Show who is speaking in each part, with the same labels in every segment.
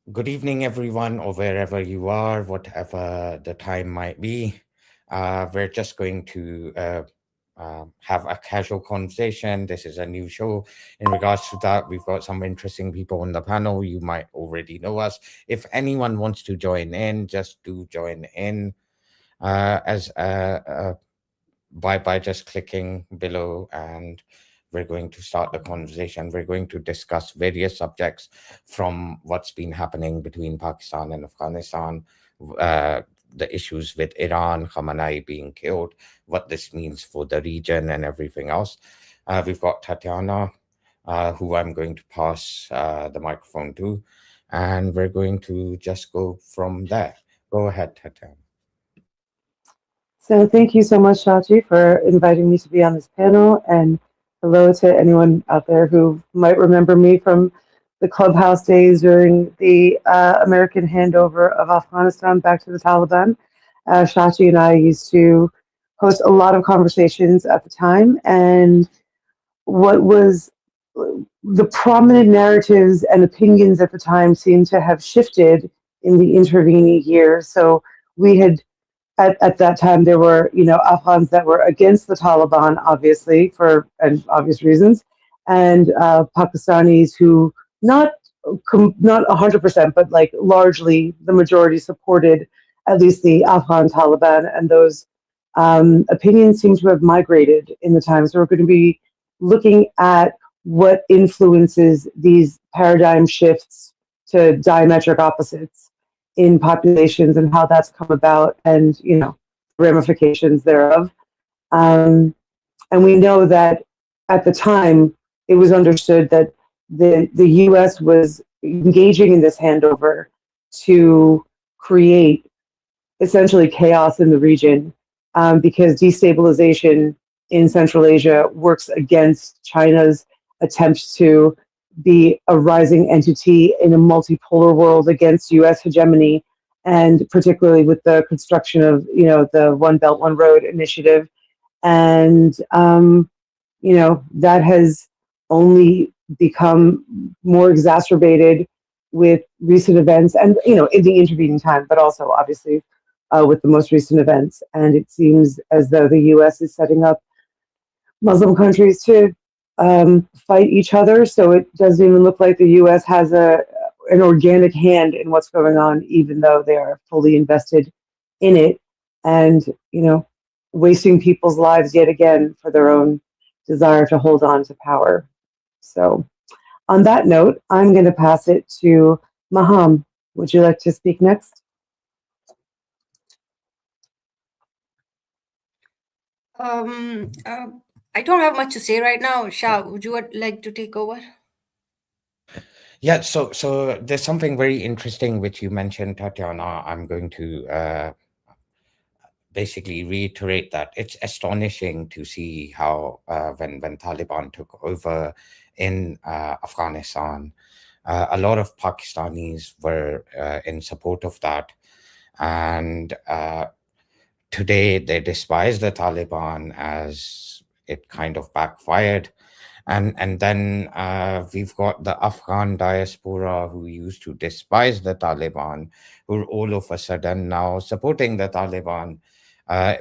Speaker 1: Good evening, everyone, or wherever you are, whatever the time might be. We're just going to have a casual conversation. This is a new show. In regards to that, we've got some interesting people on the panel. You might already know us. If anyone wants to join in, just do join in as by just clicking below, and we're going to start the conversation. We're going to discuss various subjects from what's been happening between Pakistan and Afghanistan, uh, the issues with Iran, Khamenei being killed, what this means for the region, and everything else. We've got Tatiana, who I'm going to pass the microphone to, and we're going to just go from there. Go ahead, Tatiana.
Speaker 2: So thank you so much, Shachi, for inviting me to be on this panel. And hello to anyone out there who might remember me from the clubhouse days during the American handover of Afghanistan back to the Taliban. Shachi and I used to host a lot of conversations at the time. And what was the prominent narratives and opinions at the time seemed to have shifted in the intervening years. So we had at that time there were Afghans that were against the Taliban, obviously for and obvious reasons, and Pakistanis who not 100% but like largely the majority supported at least the Afghan Taliban, and those opinions seem to have migrated in the time. So we're going to be looking at what influences these paradigm shifts to diametric opposites in populations and how that's come about, and ramifications thereof. Um, and we know that at the time it was understood that the U.S. was engaging in this handover to create essentially chaos in the region, because destabilization in Central Asia works against China's attempts to be a rising entity in a multipolar world against U.S. hegemony, and particularly with the construction of the One Belt One Road initiative, and that has only become more exacerbated with recent events, and in the intervening time, but also obviously with the most recent events. And it seems as though the U.S. is setting up Muslim countries to fight each other. So it doesn't even look like the U.S. has an organic hand in what's going on, even though they are fully invested in it, and wasting people's lives yet again for their own desire to hold on to power. So, on that note, I'm going to pass it to Maham. Would you like to speak next?
Speaker 3: Um, uh, I don't have much to say right now. Shah, would you like to take over?
Speaker 1: Yeah, so there's something very interesting which you mentioned, Tatiana. I'm going to basically reiterate that it's astonishing to see how when Taliban took over in Afghanistan, a lot of Pakistanis were in support of that, and today they despise the Taliban as it kind of backfired. And then we've got the Afghan diaspora who used to despise the Taliban, who are all of a sudden now supporting the Taliban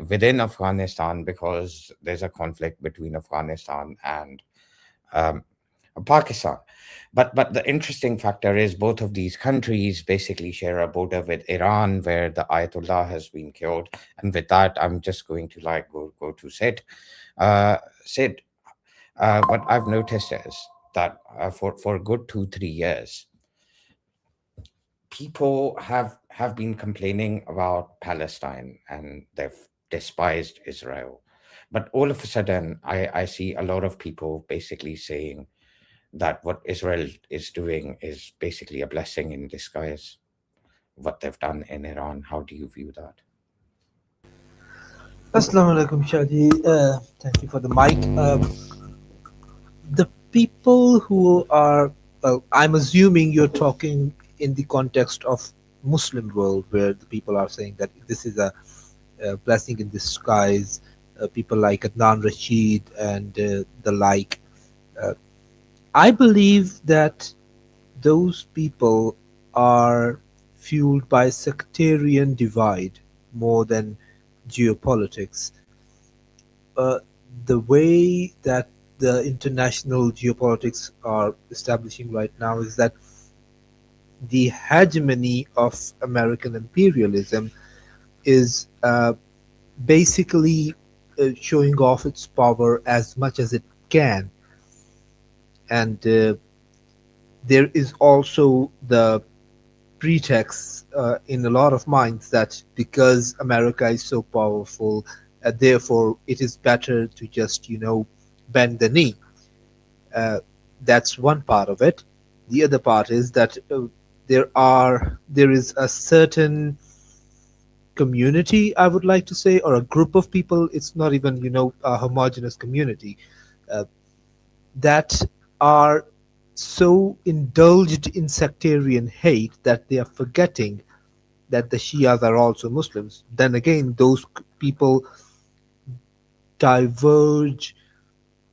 Speaker 1: within Afghanistan, because there's a conflict between Afghanistan and um, Pakistan. But the interesting factor is both of these countries basically share a border with Iran, where the Ayatollah has been killed. And with that, I'm just going to like go to Sid. Sid, what I've noticed is that for a good 2 3 years, people have been complaining about Palestine and they've despised Israel. But all of a sudden, I see a lot of people basically saying that what Israel is doing is basically a blessing in disguise. What they've done in Iran, how do you view that?
Speaker 4: Assalamu alaikum, Shadi. Thank you for the mic. The people who are, well, I'm assuming you're talking in the context of Muslim world, where the people are saying that this is a blessing in disguise. People like Adnan Rashid and the like. Uh, I believe that those people are fueled by sectarian divide more than geopolitics. Uh, the way that the international geopolitics are establishing right now is that the hegemony of American imperialism is basically showing off its power as much as it can. And there is also the pretext in a lot of minds that because America is so powerful, therefore it is better to just, bend the knee. Uh, that's one part of it. The other part is that there is a certain community, I would like to say, or a group of people. It's not even a homogenous community uh, that are so indulged in sectarian hate that they are forgetting that the Shias are also Muslims. Then again, those people diverge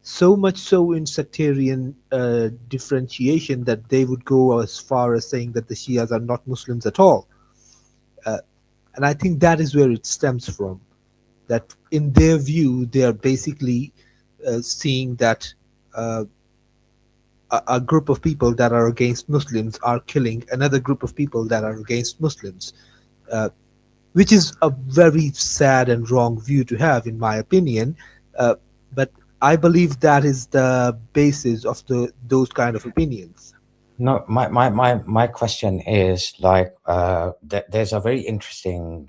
Speaker 4: so much so in sectarian differentiation that they would go as far as saying that the Shias are not Muslims at all. Uh, and I think that is where it stems from. That in their view, they are basically seeing that uh, a group of people that are against Muslims are killing another group of people that are against Muslims, uh, which is a very sad and wrong view to have, in my opinion. But I believe that is the basis of those kind of opinions.
Speaker 1: No, my question is like there's a very interesting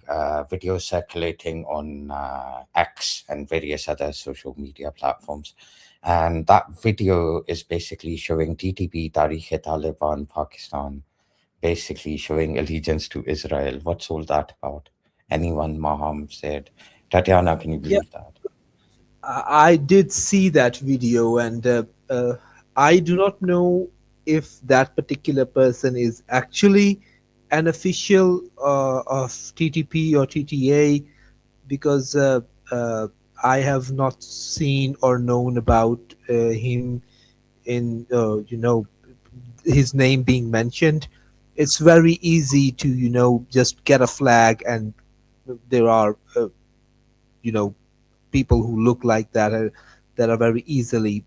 Speaker 1: video circulating on X and various other social media platforms, and that video is basically showing TTP, Taliban Pakistan, basically showing allegiance to Israel. What's all that about? Anyone, Maham said. Tatiana, can you
Speaker 4: Yeah,
Speaker 1: believe that?
Speaker 4: I did see that video, and I do not know if that particular person is actually an official of TTP or TTA, because I have not seen or known about him in his name being mentioned. It's very easy to just get a flag, and there are you know people who look like that are very easily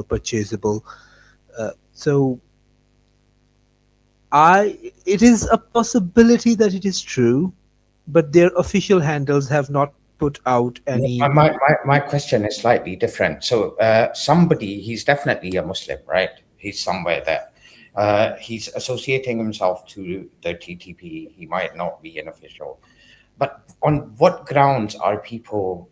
Speaker 4: purchasable. So I it is a possibility that it is true, but their official handles have not put out
Speaker 1: No,
Speaker 4: any.
Speaker 1: my question is slightly different. So, somebody, he's definitely a Muslim, right? He's somewhere there. He's associating himself to the TTP. He might not be an official. But on what grounds are people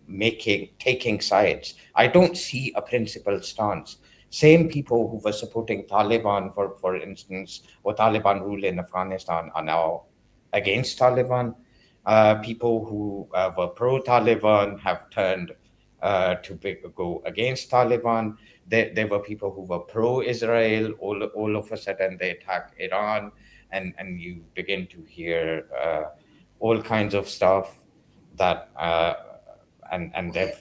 Speaker 1: taking sides? I don't see a principled stance. Same people who were supporting Taliban, for instance, or Taliban rule in Afghanistan, are now against Taliban. People who were pro-Taliban have turned go against Taliban. There were people who were pro-Israel. All of a sudden, they attack Iran, and you begin to hear all kinds of stuff that and they've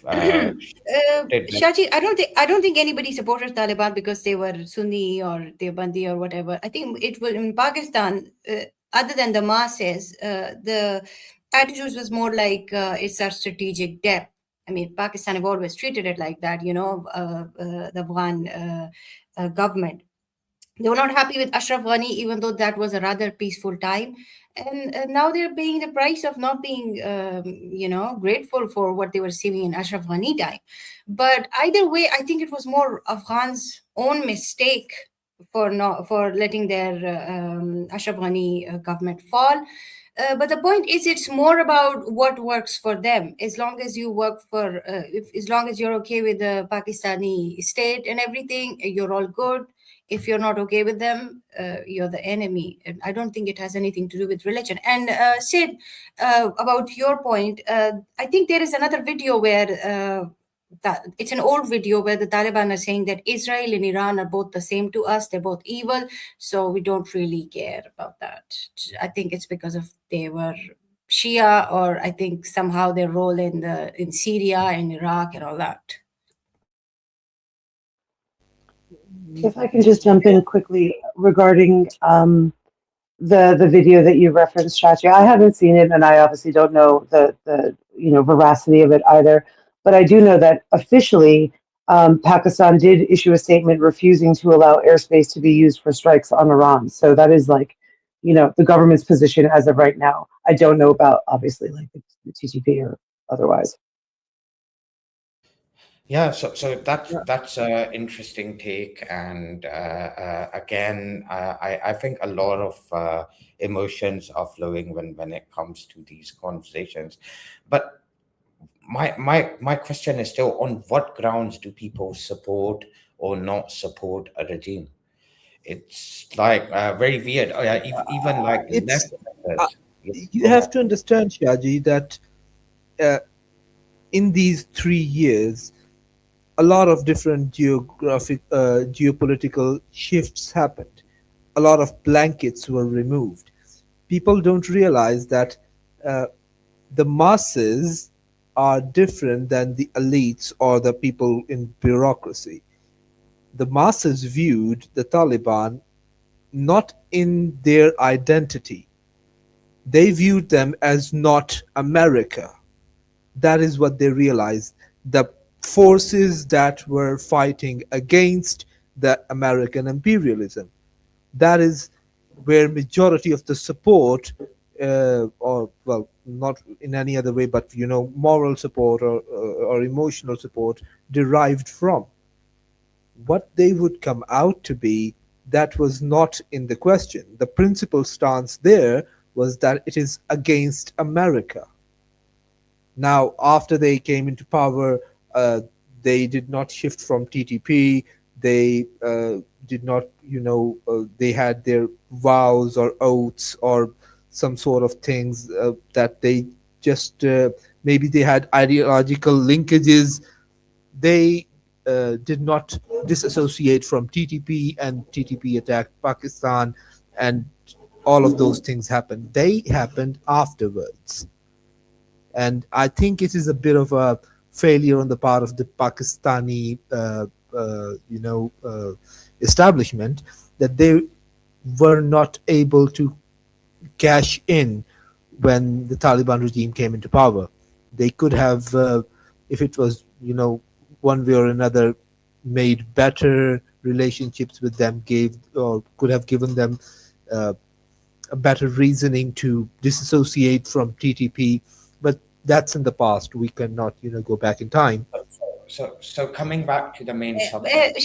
Speaker 1: did that.
Speaker 3: Shachi, I don't think anybody supported Taliban because they were Sunni or Deobandi or whatever. I think it was in Pakistan, other than the masses, the attitudes was more like it's our strategic depth. I mean, Pakistan have always treated it like that, the Afghan government. They were not happy with Ashraf Ghani, even though that was a rather peaceful time. And now they're paying the price of not being, grateful for what they were receiving in Ashraf Ghani time. But either way, I think it was more Afghans' own mistake for letting their Ashraf Ghani government fall. But the point is, it's more about what works for them. As long as you work for, as long as you're okay with the Pakistani state and everything, you're all good. If you're not okay with them, you're the enemy. And I don't think it has anything to do with religion. And Sid, about your point, I think there is another video where it's an old video where the Taliban are saying that Israel and Iran are both the same to us. They're both evil, so we don't really care about that. I think it's because of they were Shia, or I think somehow their role in Syria and Iraq and all that.
Speaker 2: If I can just jump in quickly regarding the video that you referenced, Chachi. I haven't seen it, and I obviously don't know the veracity of it either. But I do know that officially, Pakistan did issue a statement refusing to allow airspace to be used for strikes on Iran. So that is like, the government's position as of right now. I don't know about obviously like the TTP or otherwise.
Speaker 1: Yeah, so that's an interesting take, and again, I think a lot of emotions are flowing when it comes to these conversations. But my question is still, on what grounds do people support or not support a regime? It's like very weird. Even like
Speaker 4: It's
Speaker 1: left.
Speaker 4: you have to understand, Shaji, that uh, in these 3 years, a lot of different geopolitical shifts happened. A lot of blankets were removed. People don't realize that uh, the masses are different than the elites or the people in bureaucracy. The masses viewed the Taliban not in their identity. They viewed them as not America. That is what they realized. The forces that were fighting against the American imperialism. That is where majority of the support, or well, not in any other way, but moral support or emotional support derived from. What they would come out to be, that was not in the question. The principal stance there was that it is against America. Now, after they came into power, they did not shift from TTP. They did not, they had their vows or oaths or some sort of things that they just, maybe they had ideological linkages. They did not disassociate from TTP, and TTP attacked Pakistan, and all of those things happened. They happened afterwards. And I think it is a bit of a failure on the part of the Pakistani, establishment, that they were not able to cash in when the Taliban regime came into power. They could have, if it was, one way or another, made better relationships with them, gave or could have given them uh, a better reasoning to disassociate from TTP. But that's in the past. We cannot, go back in time.
Speaker 1: So coming back to the main subject.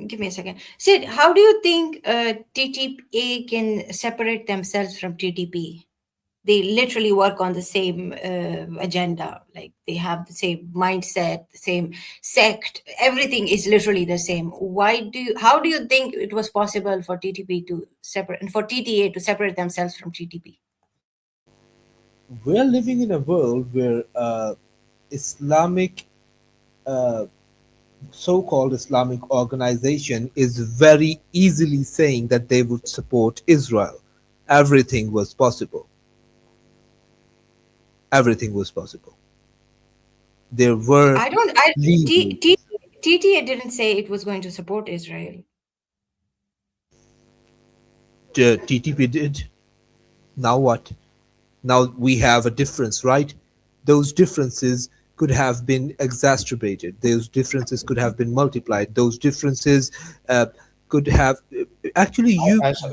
Speaker 3: Give me a second. Sid, how do you think TTP can separate themselves from TTP? They literally work on the same agenda. Like they have the same mindset, the same sect. Everything is literally the same. How do you think it was possible for TTP to separate, and for TTA to separate themselves from TTP?
Speaker 4: We're living in a world where Islamic, uh, so-called Islamic organization is very easily saying that they would support Israel. Everything was possible. Everything was possible. There were
Speaker 3: TTA didn't say it was going to support Israel.
Speaker 4: TTP did. Now what? Now we have a difference, right? Those differences could have been exacerbated. Those differences could have been multiplied. Those differences could have actually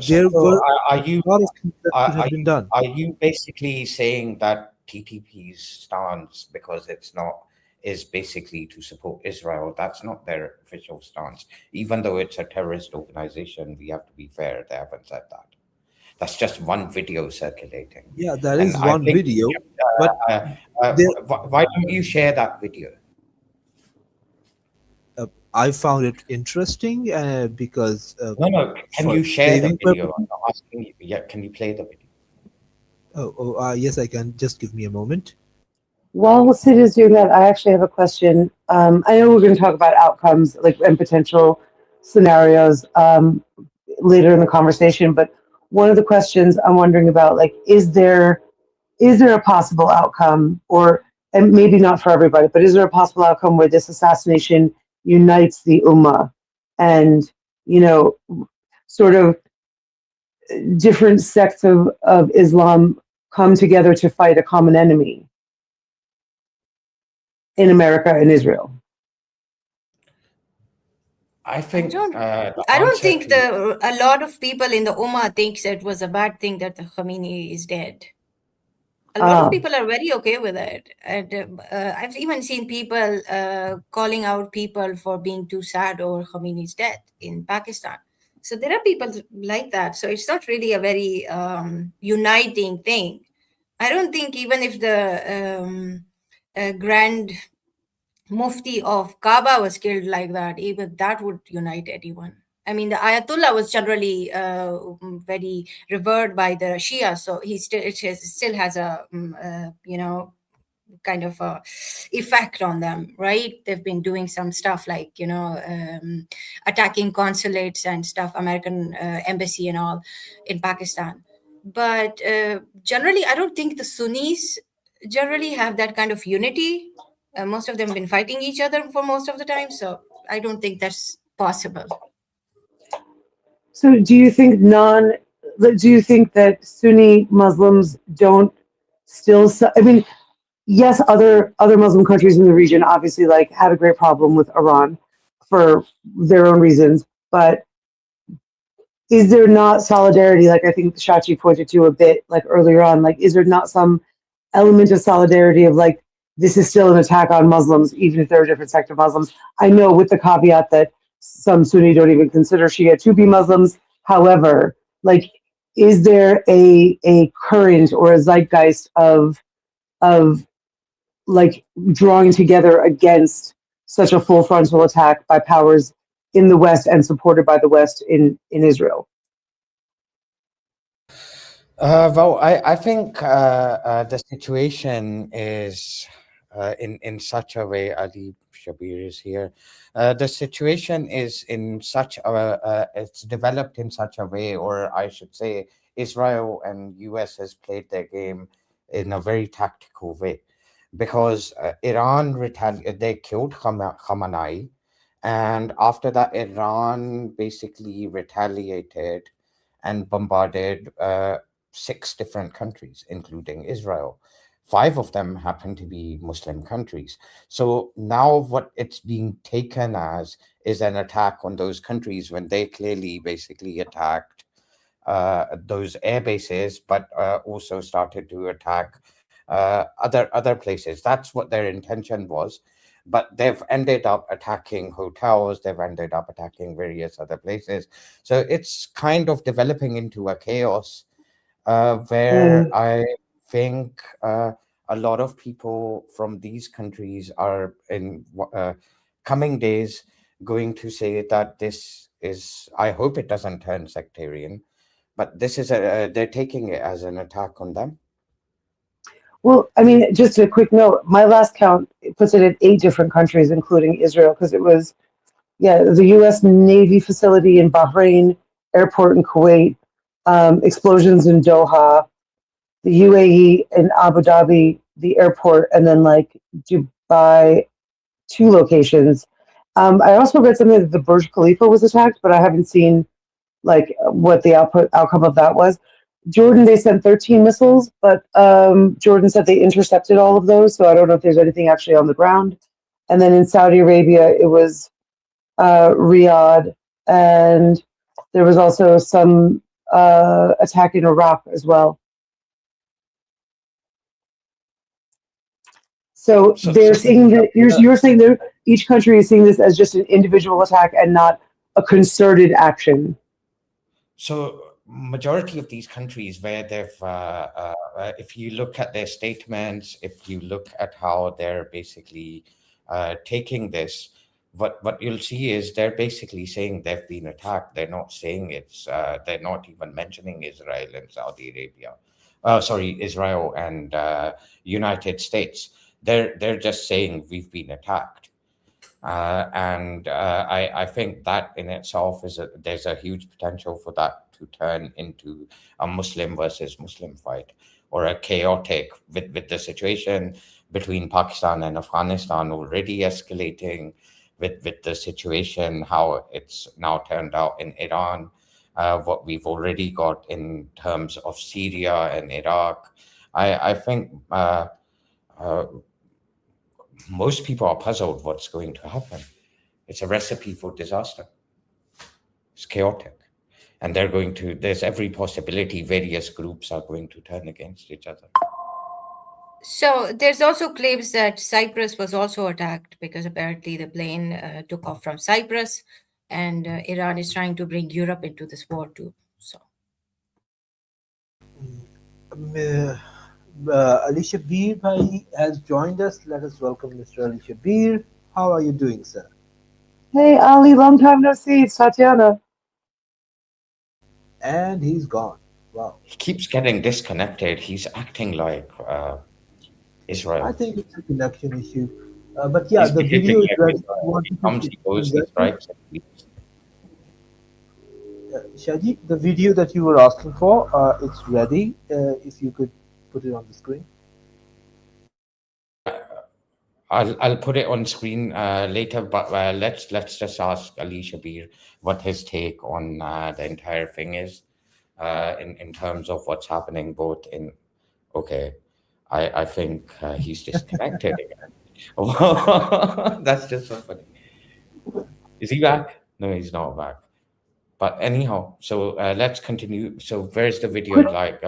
Speaker 4: there were
Speaker 1: are you
Speaker 4: a lot of things that could have been done.
Speaker 1: Are you basically saying that TTP's stance, because it's not, is basically to support Israel? That's not their official stance. Even though it's a terrorist organization, we have to be fair. They haven't said that. That's just one video circulating.
Speaker 4: Yeah, that is one video. But
Speaker 1: why don't you share that video?
Speaker 4: I found it interesting because
Speaker 1: no. Can you share the video? I'm not asking you. Yeah, can you play the video?
Speaker 4: Yes, I can. Just give me a moment.
Speaker 2: While Sid is doing that, I actually have a question. I know we're going to talk about outcomes and potential scenarios later in the conversation, but one of the questions I'm wondering about, is there a possible outcome, and maybe not for everybody, but is there a possible outcome where this assassination unites the Ummah and, sort of different sects of Islam come together to fight a common enemy in America and Israel?
Speaker 1: I think the
Speaker 3: I don't
Speaker 1: answer
Speaker 3: think
Speaker 1: to
Speaker 3: a lot of people in the Ummah thinks it was a bad thing that the Khamenei is dead. A lot of people are very okay with it, and I've even seen people calling out people for being too sad over Khamenei's death in Pakistan. So there are people like that. So it's not really a very uniting thing. I don't think even if the Grand Mufti of Kaaba was killed like that, even that would unite anyone. I mean, the Ayatollah was generally very revered by the Shia, so still has a kind of a effect on them, right? They've been doing some stuff like attacking consulates and stuff, American embassy and all in Pakistan. But generally, I don't think the Sunnis generally have that kind of unity. Most of them have been fighting each other for most of the time, so I don't think that's possible.
Speaker 2: So do you think that Sunni Muslims don't still, I mean, yes, other Muslim countries in the region obviously like had a great problem with Iran for their own reasons, but is there not solidarity, like I think Shachi pointed to a bit like earlier on, like is there not some element of solidarity of like this is still an attack on Muslims, even if they're a different sect of Muslims? I know with the caveat that some Sunni don't even consider Shia to be Muslims. However, like is there a current or a zeitgeist of like drawing together against such a full frontal attack by powers in the West and supported by the West in Israel?
Speaker 1: well, I think the situation is in such a way. Ali Shabir is here. The situation is in such a it's developed in such a way, or I should say, Israel and US has played their game in a very tactical way, because Iran they killed Khamenei, and after that, Iran basically retaliated and bombarded 6 different countries, including Israel. 5 of them happen to be Muslim countries. So now what it's being taken as is an attack on those countries when they clearly basically attacked those air bases, but also started to attack other places. That's what their intention was. But they've ended up attacking hotels, they've ended up attacking various other places. So it's kind of developing into a chaos where I think a lot of people from these countries are in coming days going to say that this is, I hope it doesn't turn sectarian, but this is they're taking it as an attack on them.
Speaker 2: Well, I mean, just a quick note, my last count puts it at 8 different countries, including Israel, because it was, the U.S. Navy facility in Bahrain, airport in Kuwait, explosions in Doha, the UAE in Abu Dhabi, the airport, and then like Dubai, 2 locations. I also read something that the Burj Khalifa was attacked, but I haven't seen like what the outcome of that was. Jordan, they sent 13 missiles, but Jordan said they intercepted all of those, so I don't know if there's anything actually on the ground. And then in Saudi Arabia, it was Riyadh, and there was also some attack in Iraq as well. So they're saying that you're saying that each country is seeing this as just an individual attack and not a concerted action.
Speaker 1: So majority of these countries where they've, if you look at their statements, if you look at how they're basically taking this, what you'll see is they're basically saying they've been attacked. They're not saying it's, they're not even mentioning Israel and Saudi Arabia. Israel and United States. They're just saying we've been attacked. And I think that in itself there's a huge potential for that to turn into a Muslim versus Muslim fight, or a chaotic with the situation between Pakistan and Afghanistan already escalating, with the situation how it's now turned out in Iran, what we've already got in terms of Syria and Iraq. I think most people are puzzled what's going to happen. It's a recipe for disaster. It's chaotic. And there's every possibility various groups are going to turn against each other.
Speaker 3: So there's also claims that Cyprus was also attacked because apparently the plane took off from Cyprus, and Iran is trying to bring Europe into this war too. So
Speaker 4: Ali Shabir Bhai has joined us. Let us welcome Mr. Ali Shabir. How are you doing, sir?
Speaker 2: Hey, Ali, long time no see. It's Tatiana.
Speaker 4: And he's gone. Wow.
Speaker 1: He keeps getting disconnected. He's acting like Israel.
Speaker 4: I think it's a connection issue. But yeah, the video is ready.
Speaker 1: He comes, he goes, he strikes.
Speaker 4: Shaji, the video that you were asking for, it's ready. If you could put it on the screen.
Speaker 1: I'll put it on screen later, but let's just ask Ali Shabir what his take on the entire thing is in terms of what's happening both in. Okay, I think he's disconnected again. That's just so funny. Is he back? No, he's not back. But anyhow, so let's continue. So where's the video? Like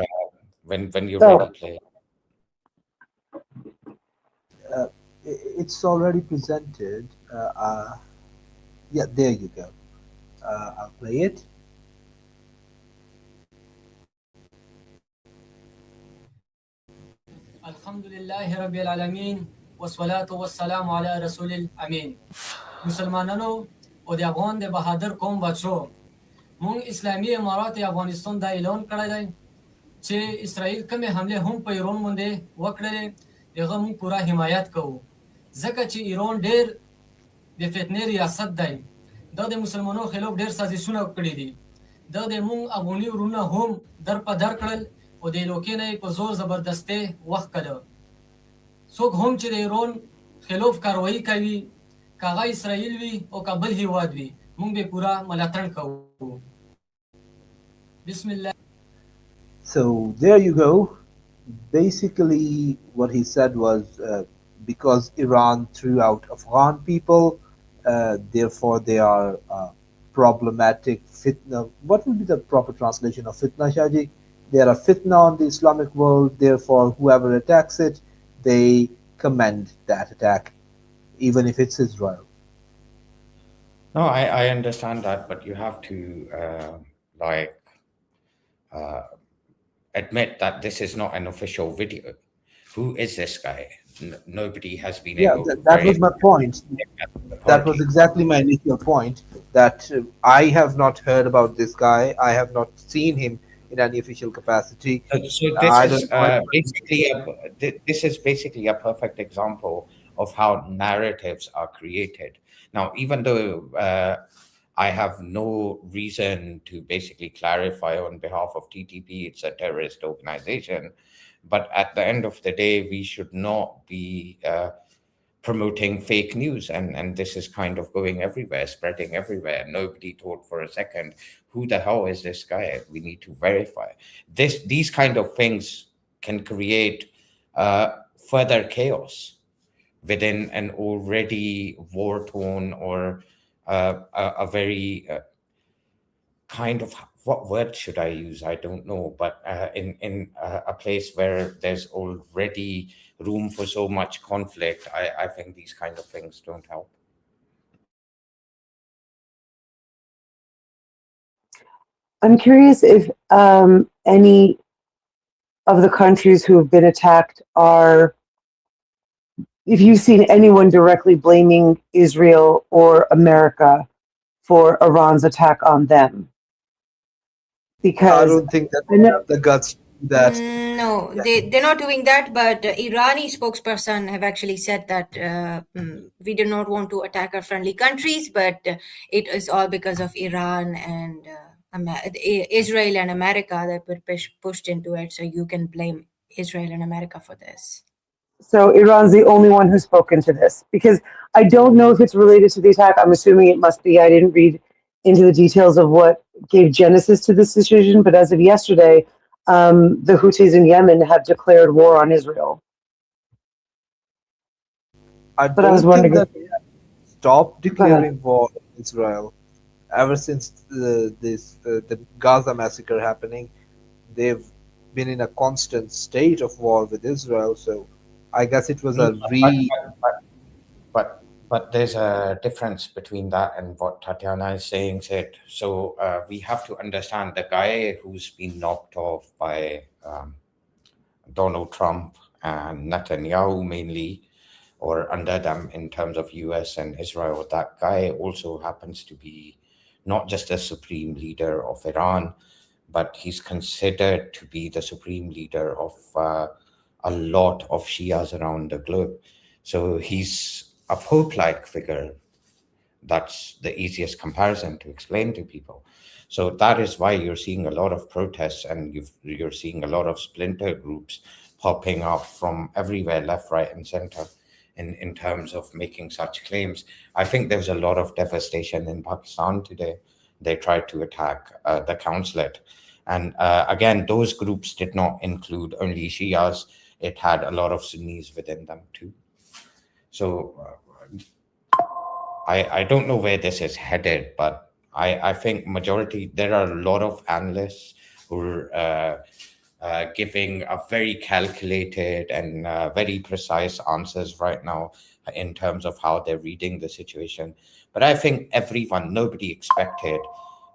Speaker 1: when you're ready, play.
Speaker 4: It's already presented. Yeah, there you go. I'll play it.
Speaker 5: Alhamdulillah Rabbil Alameen wassalatu wassalamu ala Rasulil Amin. مسلمانانو او د افغان د بهادر قوم بچو مونږ اسلامي امارات افغانستان دا اعلان کړی دی چې اسرائیل کومه حمله هم په ایران باندې وکړلې دغه مونږ پورا حمایت کوو ځکه چې ایران ډېر د فتنې ریاست دی دا د مسلمانانو خلاف ډېر سازشونه کړي دي دا د مونږ افغاني ورونه هم در په در کړل او د لوکې نه په زور زبردستي وخت کړه څوک هم چې د ایران خلاف کاروایی کوي کاغه اسرائیل وی او کابل هیواد وی مونږ به پورا ملاتړ کوو بسم الله.
Speaker 4: So there you go. Basically, what he said was because Iran threw out Afghan people, therefore they are problematic fitna. What would be the proper translation of fitna, Shaji? They are a fitna on the Islamic world, therefore whoever attacks it, they commend that attack, even if it's Israel.
Speaker 1: No, I understand that, but you have to admit that this is not an official video. Who is this guy? Nobody has been able to.
Speaker 4: That was my point. That was exactly my initial point, that I have not heard about this guy. I have not seen him in any official capacity.
Speaker 1: So this is basically a perfect example of how narratives are created. Now, even though I have no reason to basically clarify on behalf of TTP, it's a terrorist organization, but at the end of the day, we should not be promoting fake news, and this is kind of going everywhere, spreading everywhere. Nobody thought for a second, who the hell is this guy? We need to verify. These kind of things can create further chaos within an already war-torn or a very kind of, what word should I use? I don't know, but in a place where there's already room for so much conflict, I think these kind of things don't help.
Speaker 2: I'm curious if any of the countries who have been attacked if you've seen anyone directly blaming Israel or America for Iran's attack on them. Because
Speaker 4: I don't think that they have the guts to do that.
Speaker 3: No, they're not doing that, but Irani spokesperson have actually said that we do not want to attack our friendly countries, but it is all because of Iran and Israel and America that were pushed into it, so you can blame Israel and America for this.
Speaker 2: So Iran's the only one who's spoken to this, because I don't know if it's related to the attack. I'm assuming it must be. I didn't read into the details of what gave genesis to this decision, but as of yesterday, the Houthis in Yemen have declared war on Israel.
Speaker 4: I
Speaker 2: But I was
Speaker 4: don't think
Speaker 2: wondering,
Speaker 4: that they have stopped
Speaker 2: go ahead.
Speaker 4: declaring war on Israel ever since the Gaza massacre happening. They've been in a constant state of war with Israel. So I guess it was a
Speaker 1: But there's a difference between that and what Tatiana is saying. So we have to understand the guy who's been knocked off by Donald Trump and Netanyahu mainly, or under them in terms of US and Israel. That guy also happens to be not just the supreme leader of Iran, but he's considered to be the supreme leader of a lot of Shias around the globe. So he's a pope-like figure. That's the easiest comparison to explain to people. So that is why you're seeing a lot of protests, and you're seeing a lot of splinter groups popping up from everywhere, left, right, and center, in terms of making such claims. I think there's a lot of devastation in Pakistan today. They tried to attack the consulate. And again, those groups did not include only Shias. It had a lot of Sunnis within them too. So I don't know where this is headed, but I think there are a lot of analysts who are giving a very calculated and very precise answers right now in terms of how they're reading the situation. But I think nobody expected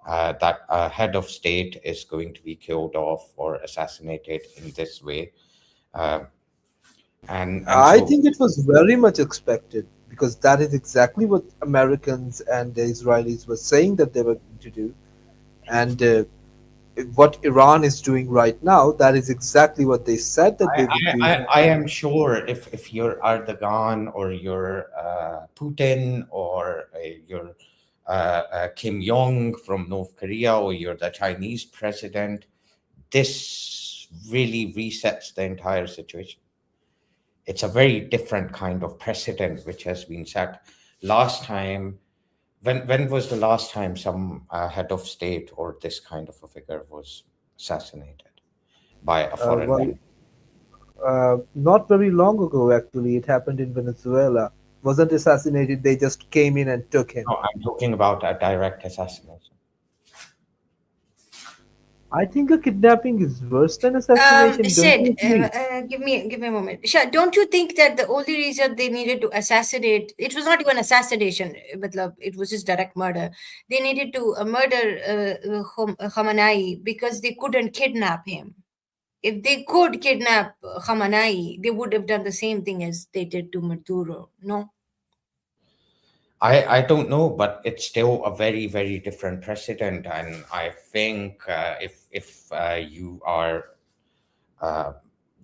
Speaker 1: that a head of state is going to be killed off or assassinated in this way.
Speaker 4: I think it was very much expected, because that is exactly what Americans and the Israelis were saying that they were going to do. And what Iran is doing right now, that is exactly what they said that they would do.
Speaker 1: I am sure if you're Erdogan or you're Putin or you're Kim Jong from North Korea or you're the Chinese president, this really resets the entire situation. It's a very different kind of precedent which has been set. Last time, when was the last time some head of state or this kind of a figure was assassinated by a foreign country?
Speaker 4: Not very long ago, actually. It happened in Venezuela. Wasn't assassinated, they just came in and took him.
Speaker 1: No, I'm talking about a direct assassination.
Speaker 4: I think a kidnapping is worse than assassination.
Speaker 3: Sid, give me a moment. Shah, don't you think that the only reason they needed to assassinate, it was not even assassination, it was just direct murder. They needed to murder Khamenei because they couldn't kidnap him. If they could kidnap Khamenei, they would have done the same thing as they did to Maduro, no?
Speaker 1: I don't know, but it's still a very, very different precedent. And I think if you are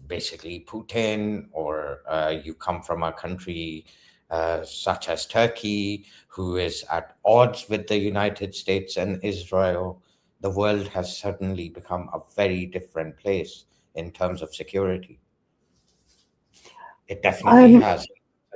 Speaker 1: basically Putin, or you come from a country such as Turkey, who is at odds with the United States and Israel, the world has suddenly become a very different place in terms of security. It definitely has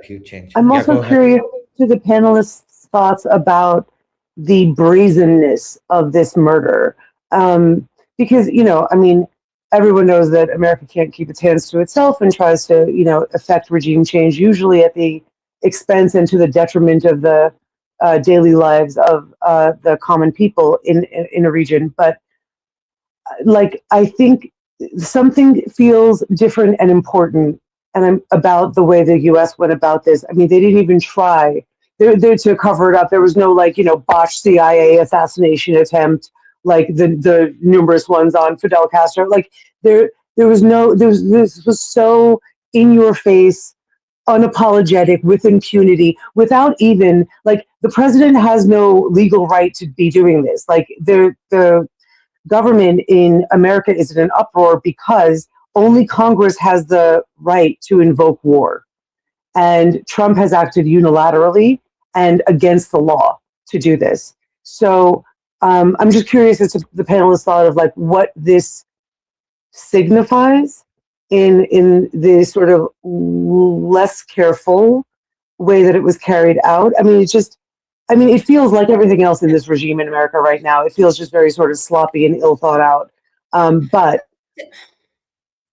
Speaker 1: a huge change.
Speaker 2: I'm also curious to the panelists' thoughts about the brazenness of this murder. Because, I mean, everyone knows that America can't keep its hands to itself and tries to, affect regime change, usually at the expense and to the detriment of the daily lives of the common people in a region. But I think something feels different and important about the way the U.S. went about this. I mean, they didn't even try to cover it up. There was no botched CIA assassination attempt like the numerous ones on Fidel Castro. This was so in your face, unapologetic, with impunity, without even the president has no legal right to be doing this. The government in America is in an uproar because only Congress has the right to invoke war. And Trump has acted unilaterally and against the law to do this. So I'm just curious as to the panelists' thought of what this signifies in the sort of less careful way that it was carried out. I mean, it's just, I mean, it feels like everything else in this regime in America right now. It feels just very sort of sloppy and ill thought out. But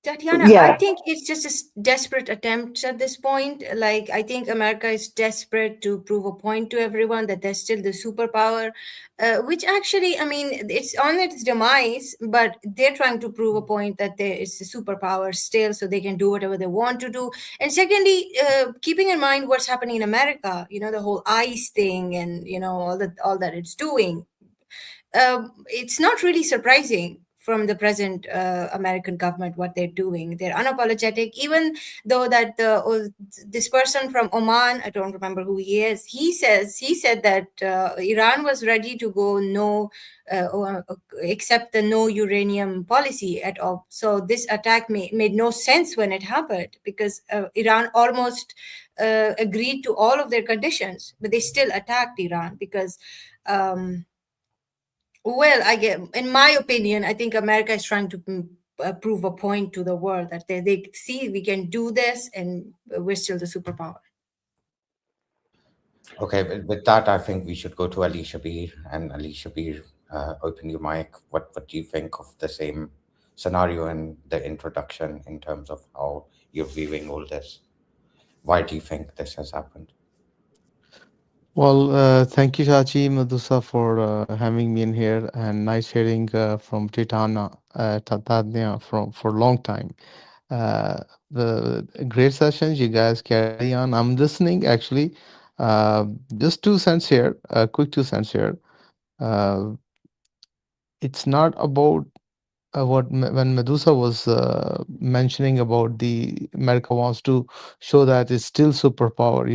Speaker 3: Tatiana, I
Speaker 2: yeah,
Speaker 3: think it's just a desperate attempt at this point. Like, I think America is desperate to prove a point to everyone that they're still the superpower, which actually, I mean, it's on its demise, but they're trying to prove a point that there is a superpower still, so they can do whatever they want to do. And secondly, keeping in mind what's happening in America, the whole ICE thing and, all that it's doing, it's not really surprising from the present American government what they're doing. They're unapologetic, even though that this person from Oman, I don't remember who he is. He said that Iran was ready to go no, or accept the no uranium policy at all. So this attack made no sense when it happened because Iran almost agreed to all of their conditions, but they still attacked Iran because. Well, in my opinion, I think America is trying to prove a point to the world that they see we can do this and we're still the superpower.
Speaker 1: Okay, with that, I think we should go to Ali Shabir. And Ali Shabir, open your mic. What do you think of the same scenario and the introduction in terms of how you're viewing all this? Why do you think this has happened?
Speaker 6: Well, thank you, Chachi Madusa, for having me in here, and nice hearing from Tatania from for a long time. The great sessions you guys carry on. I'm listening actually. Uh, just 2 cents here, quick 2 cents here. Uh, it's not about when Medusa was mentioning about the America wants to show that it's still superpower,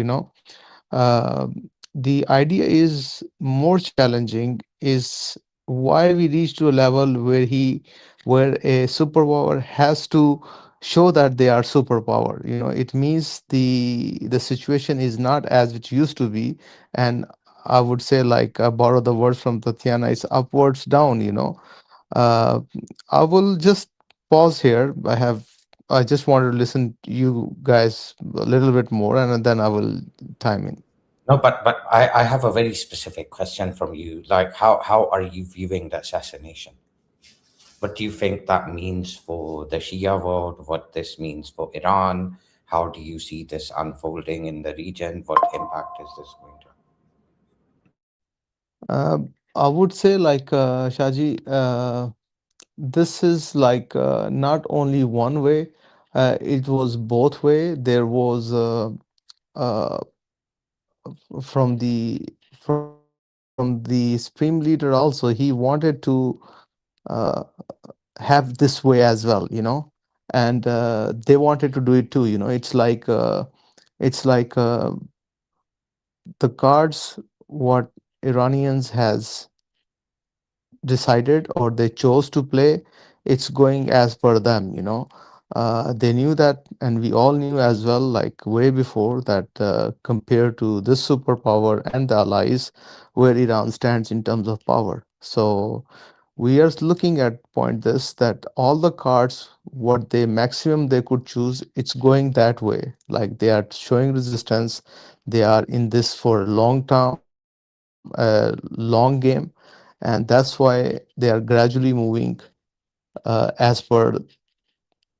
Speaker 6: uh, the idea is more challenging is why we reach to a level where a superpower has to show that they are superpower. It means the situation is not as it used to be. And I would say, like, borrow the words from Tatiana, it's upwards down. uh, I will just pause here. I just want to listen to you guys a little bit more, and then I will time in.
Speaker 1: No, but I have a very specific question from you. Like, how are you viewing the assassination? What do you think that means for the Shia world? What this means for Iran? How do you see this unfolding in the region? What impact is this going to?
Speaker 6: Uh, I would say, like, Shaji, this is like not only one way. It was both way. There was uh, from the supreme leader also. He wanted to uh, have this way as well, and they wanted to do it too. It's like the cards what Iranians has decided or they chose to play, it's going as per them. They knew that, and we all knew as well, like way before that, compared to this superpower and the allies, where Iran stands in terms of power. So we are looking at point this that all the cards what they maximum they could choose, it's going that way. Like, they are showing resistance. They are in this for a long term, long game, and that's why they are gradually moving as per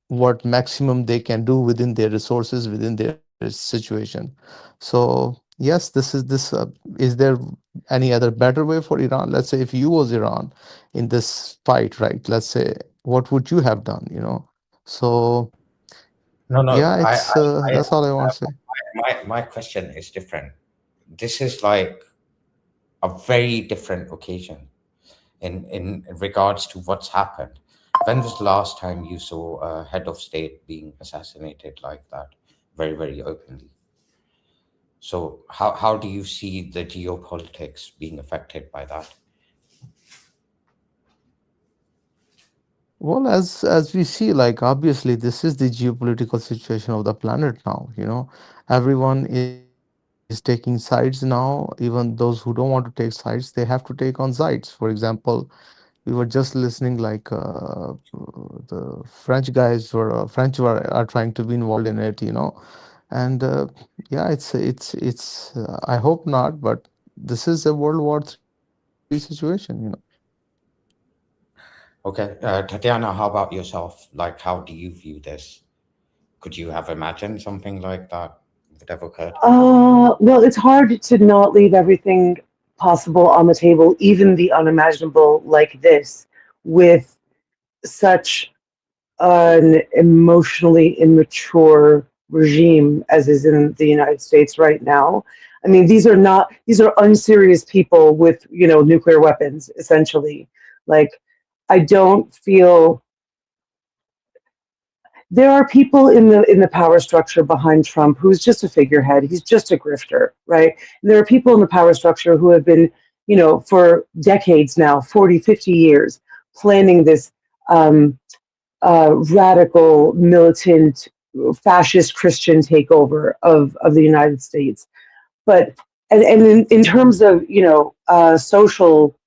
Speaker 6: what maximum they can do within their resources, within their situation. So yes, is there any other better way for Iran? Let's say if you was Iran in this fight, right? Let's say, what would you have done? So
Speaker 1: No, no.
Speaker 6: yeah, it's that's all I want to say.
Speaker 1: My question is different. This is like a very different occasion in regards to what's happened. When was the last time you saw a head of state being assassinated like that, very, very openly? So how do you see the geopolitics being affected by that?
Speaker 6: Well, as we see, like, obviously this is the geopolitical situation of the planet now. Everyone is taking sides now. Even those who don't want to take sides, they have to take on sides. For example, we were just listening, like, the French are trying to be involved in it. And yeah, it's I hope not, but this is a World War III situation,
Speaker 1: Okay, Tatiana, how about yourself? Like, how do you view this? Could you have imagined something like that would have occurred?
Speaker 2: Well, it's hard to not leave everything possible on the table, even the unimaginable like this, with such an emotionally immature regime as is in the United States right now. I mean, these are unserious people with, nuclear weapons, essentially. Like, I don't feel there are people in the power structure behind Trump who's just a figurehead. He's just a grifter, right? And there are people in the power structure who have been, for decades now, 40, 50 years, planning this radical, militant, fascist Christian takeover of the United States. But and in terms of social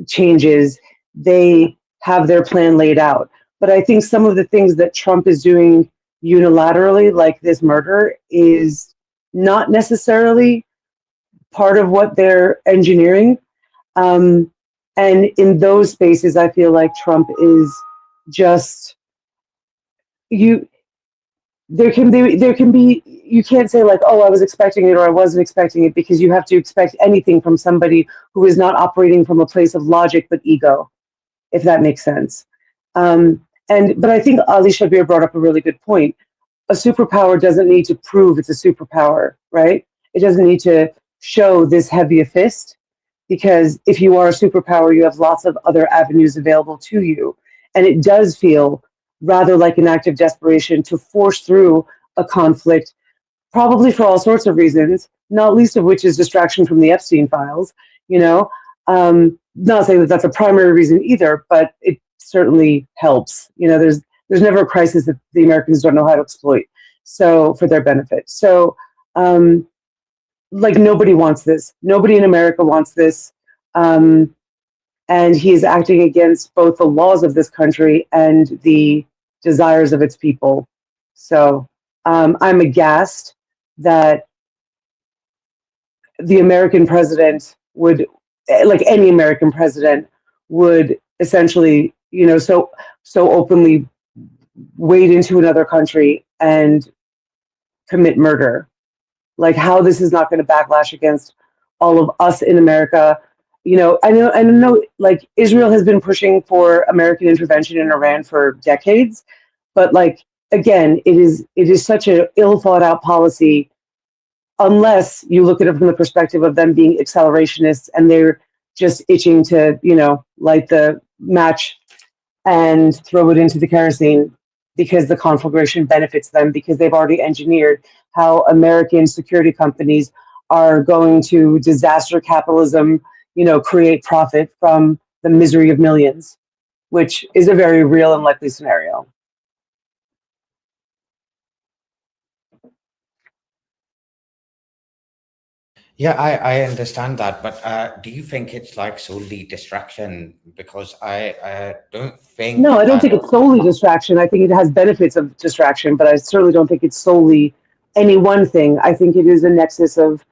Speaker 2: changes, they have their plan laid out. But I think some of the things that Trump is doing unilaterally, like this murder, is not necessarily part of what they're engineering. And in those spaces, I feel like Trump is just you. There can be you can't say like, oh, I was expecting it or I wasn't expecting it, because you have to expect anything from somebody who is not operating from a place of logic but ego, if that makes sense. But I think Ali Shabir brought up a really good point. A superpower doesn't need to prove it's a superpower, right? It doesn't need to show this heavy a fist, because if you are a superpower, you have lots of other avenues available to you. And it does feel rather like an act of desperation to force through a conflict, probably for all sorts of reasons, not least of which is distraction from the Epstein files, you know. Not saying that that's a primary reason either, but it certainly helps. There's never a crisis that the Americans don't know how to exploit, so for their benefit. So, like, nobody wants this. Nobody in America wants this. And he is acting against both the laws of this country and the desires of its people. So I'm aghast that the American president would, like any American president, would essentially, so openly wade into another country and commit murder. Like, how this is not going to backlash against all of us in America. I know, like, Israel has been pushing for American intervention in Iran for decades, but like, again, it is such an ill thought out policy, unless you look at it from the perspective of them being accelerationists and they're just itching to, light the match and throw it into the kerosene because the conflagration benefits them, because they've already engineered how American security companies are going to disaster capitalism, create profit from the misery of millions, which is a very real and likely scenario.
Speaker 1: Yeah, I understand that, but do you think it's like solely distraction? Because I don't think
Speaker 2: No, I don't
Speaker 1: that.
Speaker 2: think it's solely distraction. I think it has benefits of distraction, but I certainly don't think it's solely any one thing. I think it is a nexus of,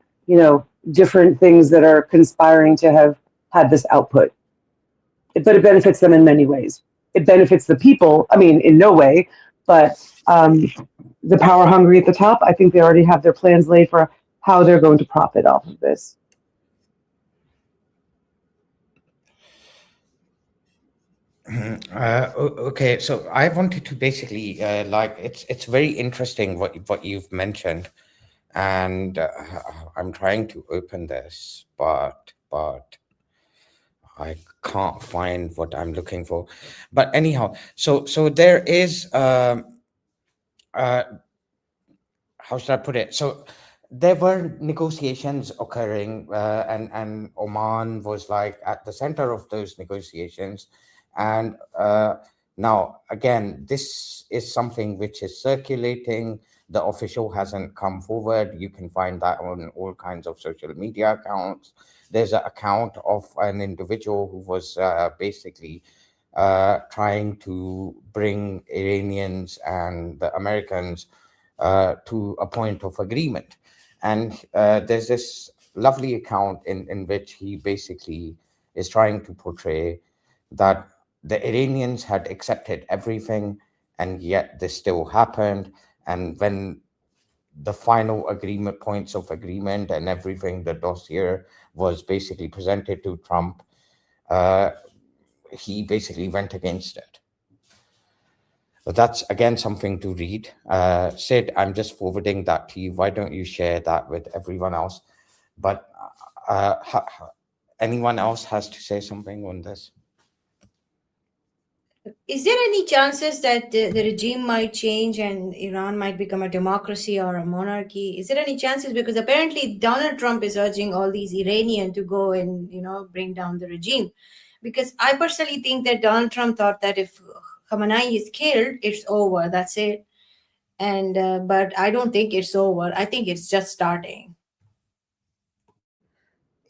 Speaker 2: different things that are conspiring to have had this output. But it benefits them in many ways. It benefits the people, I mean, in no way, but the power hungry at the top, I think they already have their plans laid for how they're going to profit off of this.
Speaker 1: Okay, so I wanted to basically like, it's very interesting what you've mentioned, and I'm trying to open this, but I can't find what I'm looking for. But anyhow, so there is uh, how should I put it? So there were negotiations occurring, and Oman was like at the center of those negotiations. And now, again, this is something which is circulating. The official hasn't come forward. You can find that on all kinds of social media accounts. There's an account of an individual who was basically trying to bring Iranians and the Americans to a point of agreement. And there's this lovely account in which he basically is trying to portray that the Iranians had accepted everything, and yet this still happened. And when the final agreement, points of agreement and everything, the dossier was basically presented to Trump, he basically went against it. But that's again something to read. Sid, I'm just forwarding that to you. Why don't you share that with everyone else? But anyone else has to say something on this?
Speaker 3: Is there any chances that the regime might change and Iran might become a democracy or a monarchy? Is there any chances? Because apparently Donald Trump is urging all these Iranians to go and, bring down the regime. Because I personally think that Donald Trump thought that if Khamenei is killed, it's over. That's it. And but I don't think it's over. I think it's just starting.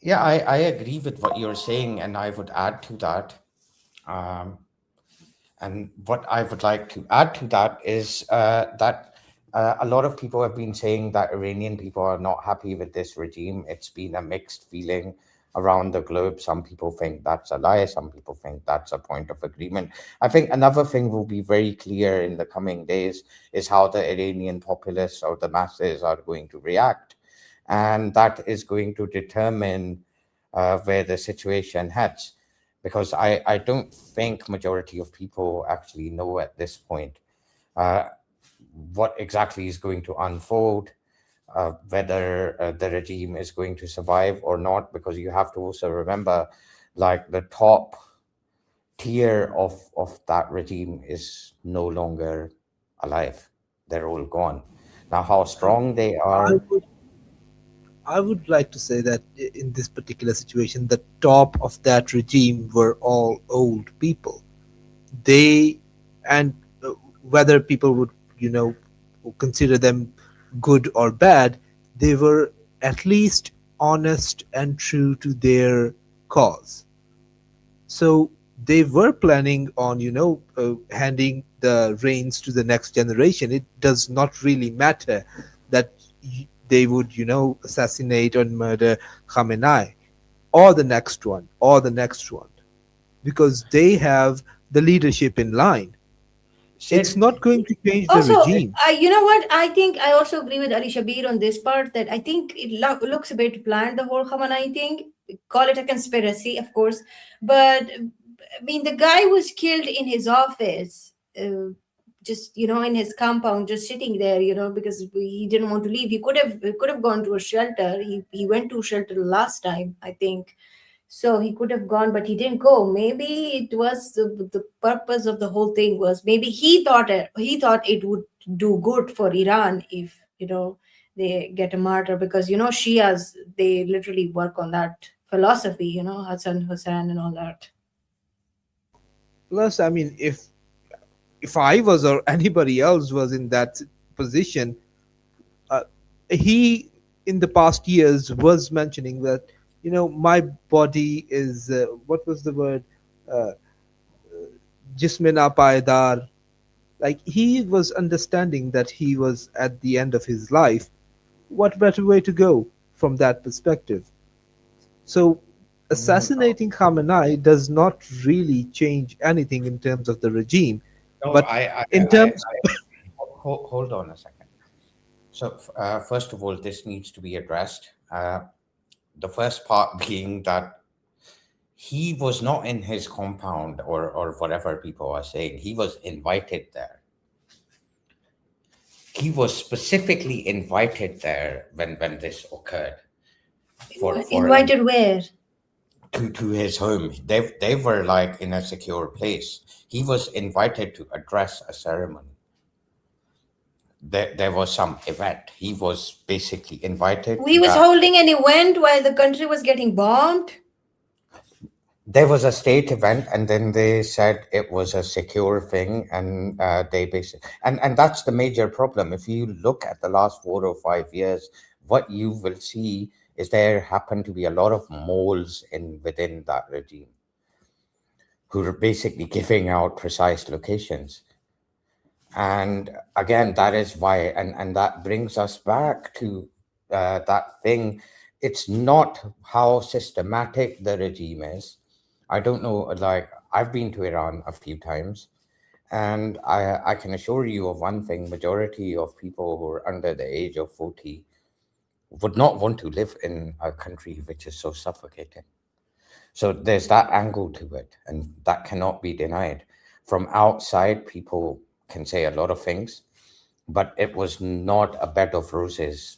Speaker 1: Yeah, I agree with what you're saying, and I would add to that. And what I would like to add to that is that a lot of people have been saying that Iranian people are not happy with this regime. It's been a mixed feeling around the globe. Some people think that's a lie. Some people think that's a point of agreement. I think another thing will be very clear in the coming days is how the Iranian populace or the masses are going to react. And that is going to determine where the situation heads, because I don't think majority of people actually know at this point what exactly is going to unfold, whether the regime is going to survive or not, because you have to also remember, like, the top tier of that regime is no longer alive. They're all gone. Now, how strong they are.
Speaker 4: I would like to say that in this particular situation, the top of that regime were all old people. They, and whether people would, consider them good or bad, they were at least honest and true to their cause. So they were planning on, handing the reins to the next generation. It does not really matter that they would, assassinate or murder Khamenei or the next one or the next one, because they have the leadership in line. It's not going to change the
Speaker 3: Also,
Speaker 4: regime.
Speaker 3: you know what? I think I also agree with Ali Shabir on this part, that I think it looks a bit planned, the whole Khamenei thing. Call it a conspiracy, of course. But I mean, the guy was killed in his office, just, in his compound, just sitting there, because he didn't want to leave. He could have gone to a shelter. He went to a shelter last time, I think. So he could have gone, but he didn't go. Maybe it was the purpose of the whole thing was, maybe he thought it would do good for Iran if, they get a martyr, because, Shias, they literally work on that philosophy, Hassan Hussein and all that.
Speaker 4: Plus, I mean, if I was or anybody else was in that position, uh, he in the past years was mentioning that, my body is, what was the word, uh, jisme na paidar. Like, he was understanding that he was at the end of his life. What better way to go from that perspective? So assassinating Khamenei does not really change anything in terms of the regime,
Speaker 1: No,
Speaker 4: but in terms,
Speaker 1: hold on a second. So, first of all, this needs to be addressed. The first part being that he was not in his compound, or whatever people are saying. He was invited there. He was specifically invited there when this occurred.
Speaker 3: Invited where?
Speaker 1: To his home. They were like in a secure place. He was invited to address a ceremony. There was some event. He was basically invited.
Speaker 3: He was holding an event while the country was getting bombed.
Speaker 1: There was a state event, and then they said it was a secure thing, and they basically, and that's the major problem. If you look at the last 4 or 5 years, what you will see is there happen to be a lot of moles within that regime who are basically giving out precise locations. And again, that is why, and that brings us back to that thing. it's not how systematic the regime is. I don't know, like, I've been to Iran a few times, and I can assure you of one thing: majority of people who are under the age of 40 would not want to live in a country which is so suffocating. So there's that angle to it, and that cannot be denied. From outside, people can say a lot of things, but it was not a bed of roses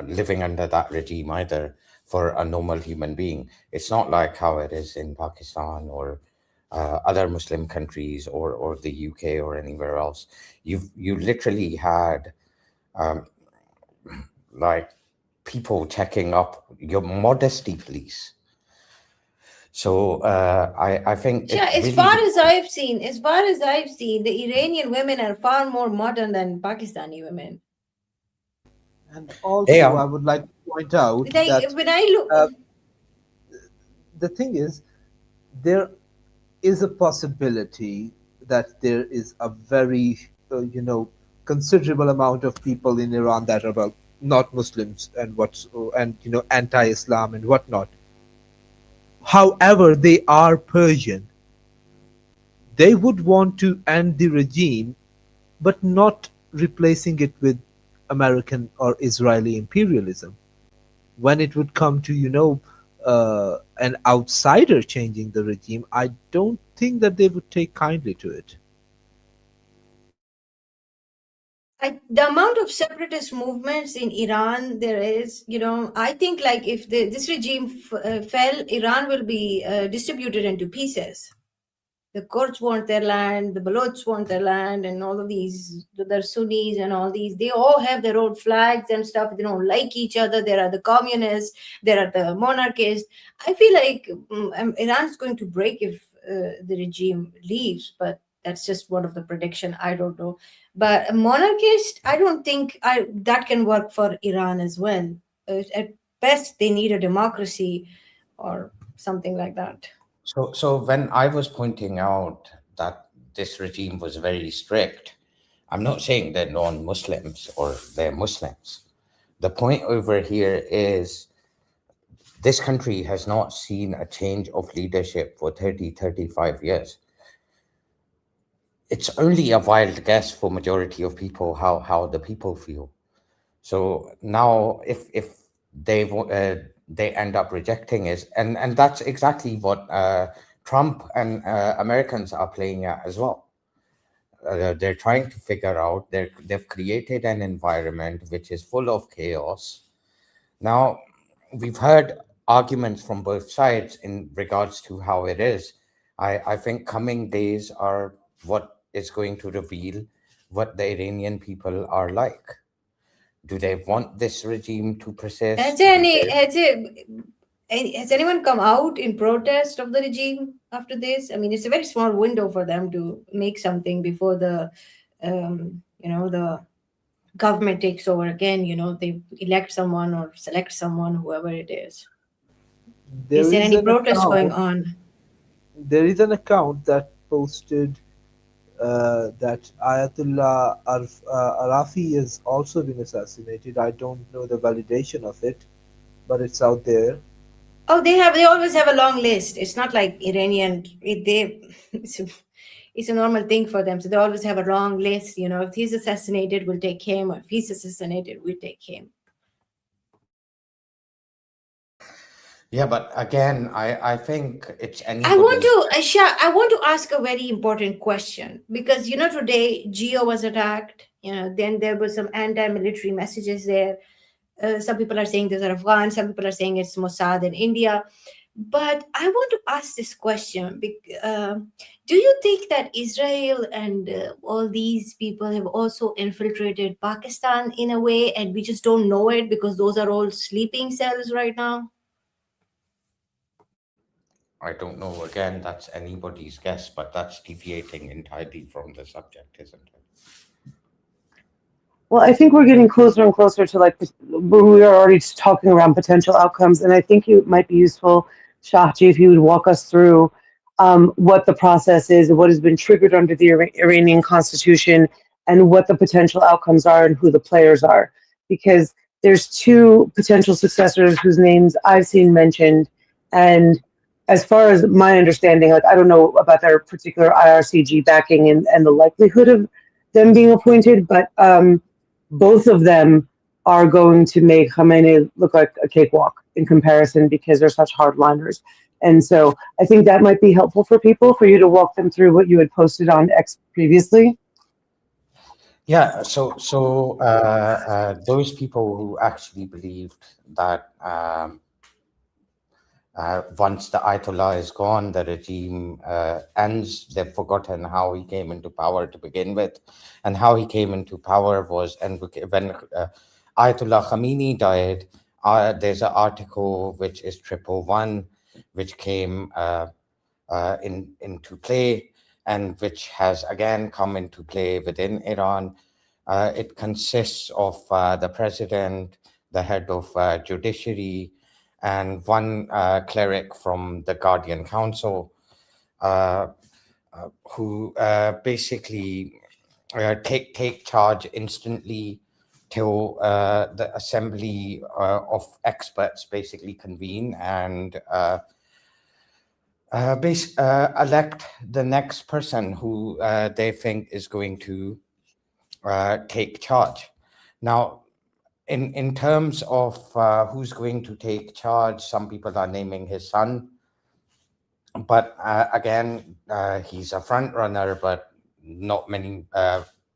Speaker 1: living under that regime either for a normal human being. It's not like how it is in Pakistan or other Muslim countries or the UK or anywhere else. You literally had like people checking up your modesty police. So I think
Speaker 3: Yeah,
Speaker 1: it
Speaker 3: as
Speaker 1: really
Speaker 3: far as I've seen, the Iranian women are far more modern than Pakistani women.
Speaker 4: And
Speaker 1: They
Speaker 4: also,
Speaker 1: are.
Speaker 4: I would like to point out
Speaker 3: Like
Speaker 4: that
Speaker 3: when I look,
Speaker 4: the thing is, there is a possibility that there is a very, considerable amount of people in Iran that are, well, not Muslims and anti-Islam and whatnot. However, they are Persian. They would want to end the regime, but not replacing it with American or Israeli imperialism. When it would come to, an outsider changing the regime, I don't think that they would take kindly to it.
Speaker 3: the amount of separatist movements in Iran there is, I think like if this regime fell, Iran will be distributed into pieces. The Kurds want their land, the Balochs want their land, and all of these, the Sunnis and all these, they all have their own flags and stuff. They don't like each other. There are the communists, there are the monarchists. I feel like Iran's going to break if the regime leaves, but that's just one of the prediction. I don't know. But a monarchist, I don't think that can work for Iran as well. At best, they need a democracy or something like that.
Speaker 1: So when I was pointing out that this regime was very strict, I'm not saying they're non-Muslims or they're Muslims. The point over here is this country has not seen a change of leadership for 30, 35 years. It's only a wild guess for majority of people how the people feel. So now if they end up rejecting it, and that's exactly what Trump and Americans are playing at as well. They're trying to figure out, they've created an environment which is full of chaos. Now, we've heard arguments from both sides in regards to how it is. I think coming days are what is going to reveal what the Iranian people are like. Do they want this regime to persist?
Speaker 3: Has anyone come out in protest of the regime after this? I mean, it's a very small window for them to make something before the government takes over again. They elect someone or select someone, whoever it is. Is there any protest going on?
Speaker 4: There is an account that posted that Ayatollah Arafi has also been assassinated. I don't know the validation of it, but it's out there.
Speaker 3: Oh, they always have a long list. It's not like Iranian. It's a normal thing for them. So they always have a long list. If he's assassinated, we'll take him. Or if he's assassinated, we'll take him.
Speaker 1: Yeah, but again, I think it's anybody's.
Speaker 3: I want to ask a very important question because today Geo was attacked. Then there were some anti-military messages there. Some people are saying these are Afghan. Some people are saying it's Mossad in India. But I want to ask this question. Do you think that Israel and all these people have also infiltrated Pakistan in a way and we just don't know it because those are all sleeping cells right now?
Speaker 1: I don't know. Again, that's anybody's guess, but that's deviating entirely from the subject, isn't it?
Speaker 2: Well, I think we're getting closer and closer to we are already talking around potential outcomes, and I think it might be useful, Shahji, if you would walk us through what the process is, what has been triggered under the Iranian constitution, and what the potential outcomes are and who the players are. Because there's two potential successors whose names I've seen mentioned, and as far as my understanding, like I don't know about their particular IRCG backing and the likelihood of them being appointed, but both of them are going to make Khamenei look like a cakewalk in comparison because they're such hardliners. And so I think that might be helpful for people, for you to walk them through what you had posted on X previously.
Speaker 1: Yeah, those people who actually believed that once the Ayatollah is gone, the regime ends. They've forgotten how he came into power to begin with, and how he came into power was, and when Ayatollah Khamenei died, there's an article which is 111, which came into play, and which has again come into play within Iran. It consists of the president, the head of judiciary, and one cleric from the Guardian Council, uh, who basically take charge instantly till the assembly of experts basically convene and elect the next person who they think is going to take charge. Now, in terms of who's going to take charge, some people are naming his son, but again, he's a front runner, but not many.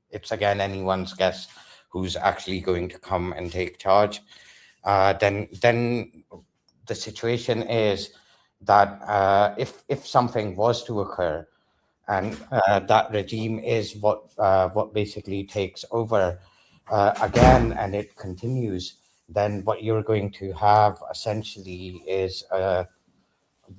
Speaker 1: It's again anyone's guess who's actually going to come and take charge. Then the situation is that if something was to occur, and that regime is what basically takes over again, and it continues, then what you're going to have essentially is a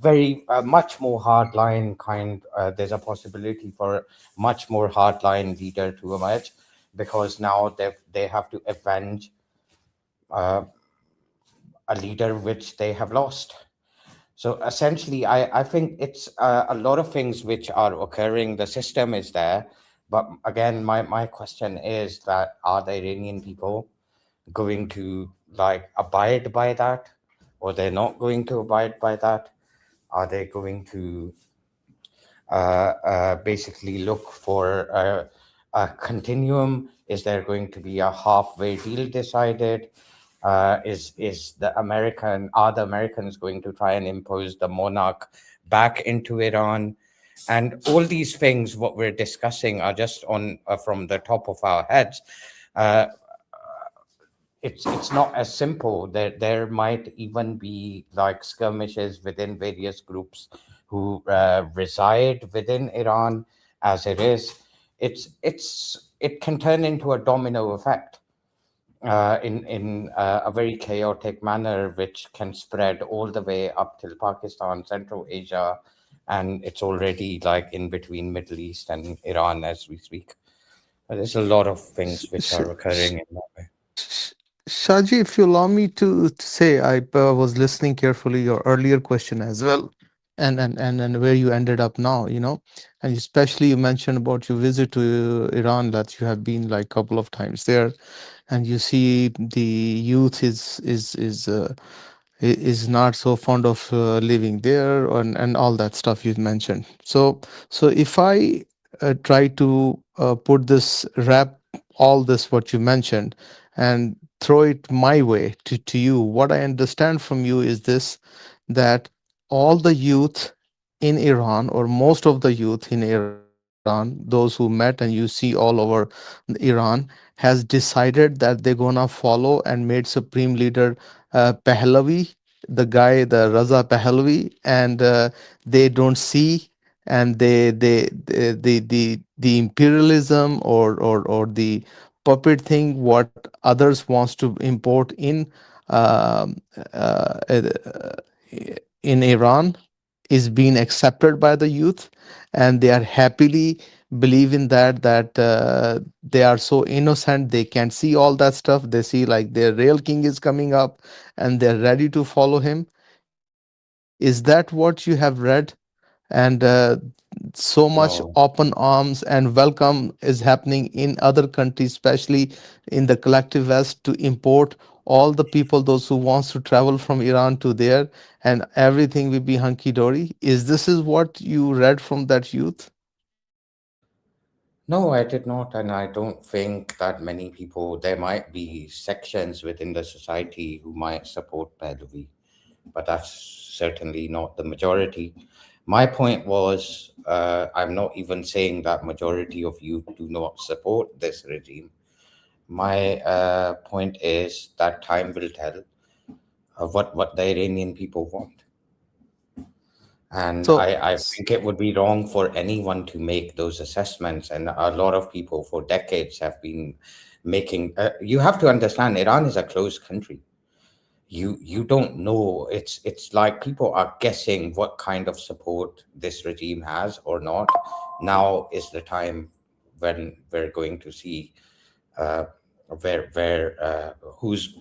Speaker 1: very much more hardline kind. There's a possibility for a much more hardline leader to emerge, because now they have to avenge uh, a leader which they have lost. So essentially, I think it's a lot of things which are occurring. The system is there. But again, my question is that are the Iranian people going to like abide by that, or they're not going to abide by that? Are they going to basically look for a continuum? Is there going to be a halfway deal decided? Is the are the Americans going to try and impose the monarch back into Iran? And all these things, what we're discussing, are just on from the top of our heads. Uh, it's not as simple. There might even be like skirmishes within various groups who reside within Iran. As it is, it can turn into a domino effect in a very chaotic manner, which can spread all the way up till Pakistan, Central Asia, and it's already like in between Middle East and Iran as we speak. There's a lot of things which are occurring in that way.
Speaker 6: Sh- Shaji, if you allow me to say, I was listening carefully your earlier question as well, and where you ended up now, and especially you mentioned about your visit to Iran, that you have been like couple of times there, and you see the youth is not so fond of living there, and all that stuff you mentioned. So if I try to put this wrap all this what you mentioned and throw it my way to you, what I understand from you is this, that all the youth in Iran, or most of the youth in Iran, those who met and you see all over Iran, has decided that they're gonna follow and made supreme leader Pahlavi, the guy, the Raza Pahlavi, and they don't see, and the imperialism or the puppet thing what others wants to import uh, uh, uh, in Iran is being accepted by the youth, and they are happily believing that they are so innocent, they can see all that stuff, they see like their real king is coming up, and they're ready to follow him. Is that what you have read? And so much open
Speaker 1: No.
Speaker 6: arms and welcome is happening in other countries, especially in the collective west, to import all the people, those who wants to travel from Iran to there, and everything will be hunky dory. Is this is what you read from that youth?
Speaker 1: No, I did not, and I don't think that many people. There might be sections within the society who might support Pahlavi, but that's certainly not the majority. My point was, I'm not even saying that majority of you do not support this regime. My point is that time will tell what the Iranian people want. And
Speaker 6: So
Speaker 1: I think it would be wrong for anyone to make those assessments. And a lot of people for decades have been making. You have to understand, Iran is a closed country. You don't know. It's like people are guessing what kind of support this regime has or not. Now is the time when we're going to see uh, where who's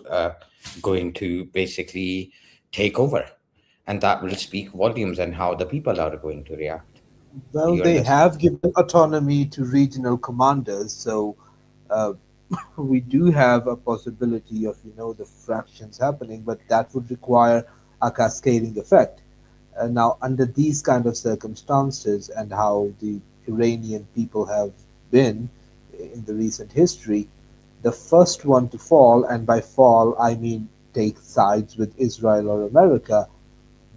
Speaker 1: going to basically take over, and that will speak volumes and how the people are going to react. Do
Speaker 4: Well,
Speaker 1: you
Speaker 4: they
Speaker 1: understand?
Speaker 4: have given autonomy to regional commanders, so uh, we do have a possibility of the fractions happening, but that would require a cascading effect. Now, under these kind of circumstances and how the Iranian people have been in the recent history, the first one to fall, and by fall I mean take sides with Israel or America,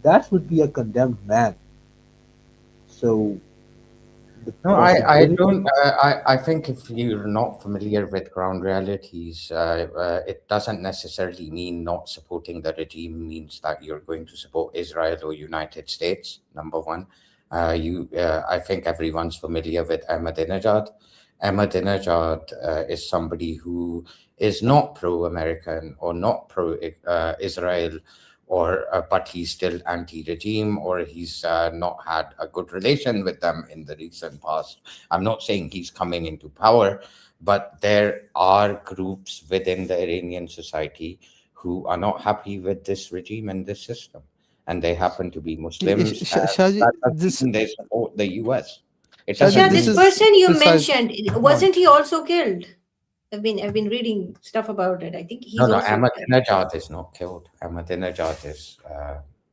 Speaker 4: that would be a condemned man. So the
Speaker 1: No, I
Speaker 4: possibility.
Speaker 1: don't. I think if you're not familiar with ground realities, it doesn't necessarily mean not supporting the regime means that you're going to support Israel or United States. Number one, I think everyone's familiar with Ahmadinejad. Ahmadinejad is somebody who is not pro-American or not pro-Israel, or but he's still anti-regime, or he's not had a good relation with them in the recent past. I'm not saying he's coming into power, but there are groups within the Iranian society who are not happy with this regime and this system, and they happen to be Muslims, and
Speaker 6: Shaji,
Speaker 1: that doesn't
Speaker 6: this
Speaker 1: mean they support the US. It
Speaker 6: Shaji,
Speaker 3: Yeah,
Speaker 1: doesn't
Speaker 6: this
Speaker 3: this
Speaker 1: mean.
Speaker 6: is
Speaker 3: person you
Speaker 6: precise.
Speaker 3: mentioned,
Speaker 6: No,
Speaker 3: wasn't he also killed? I've been reading stuff about it. I think
Speaker 1: No,
Speaker 3: he's
Speaker 1: no,
Speaker 3: also killed.
Speaker 1: Ahmadinejad is not killed. Ahmadinejad is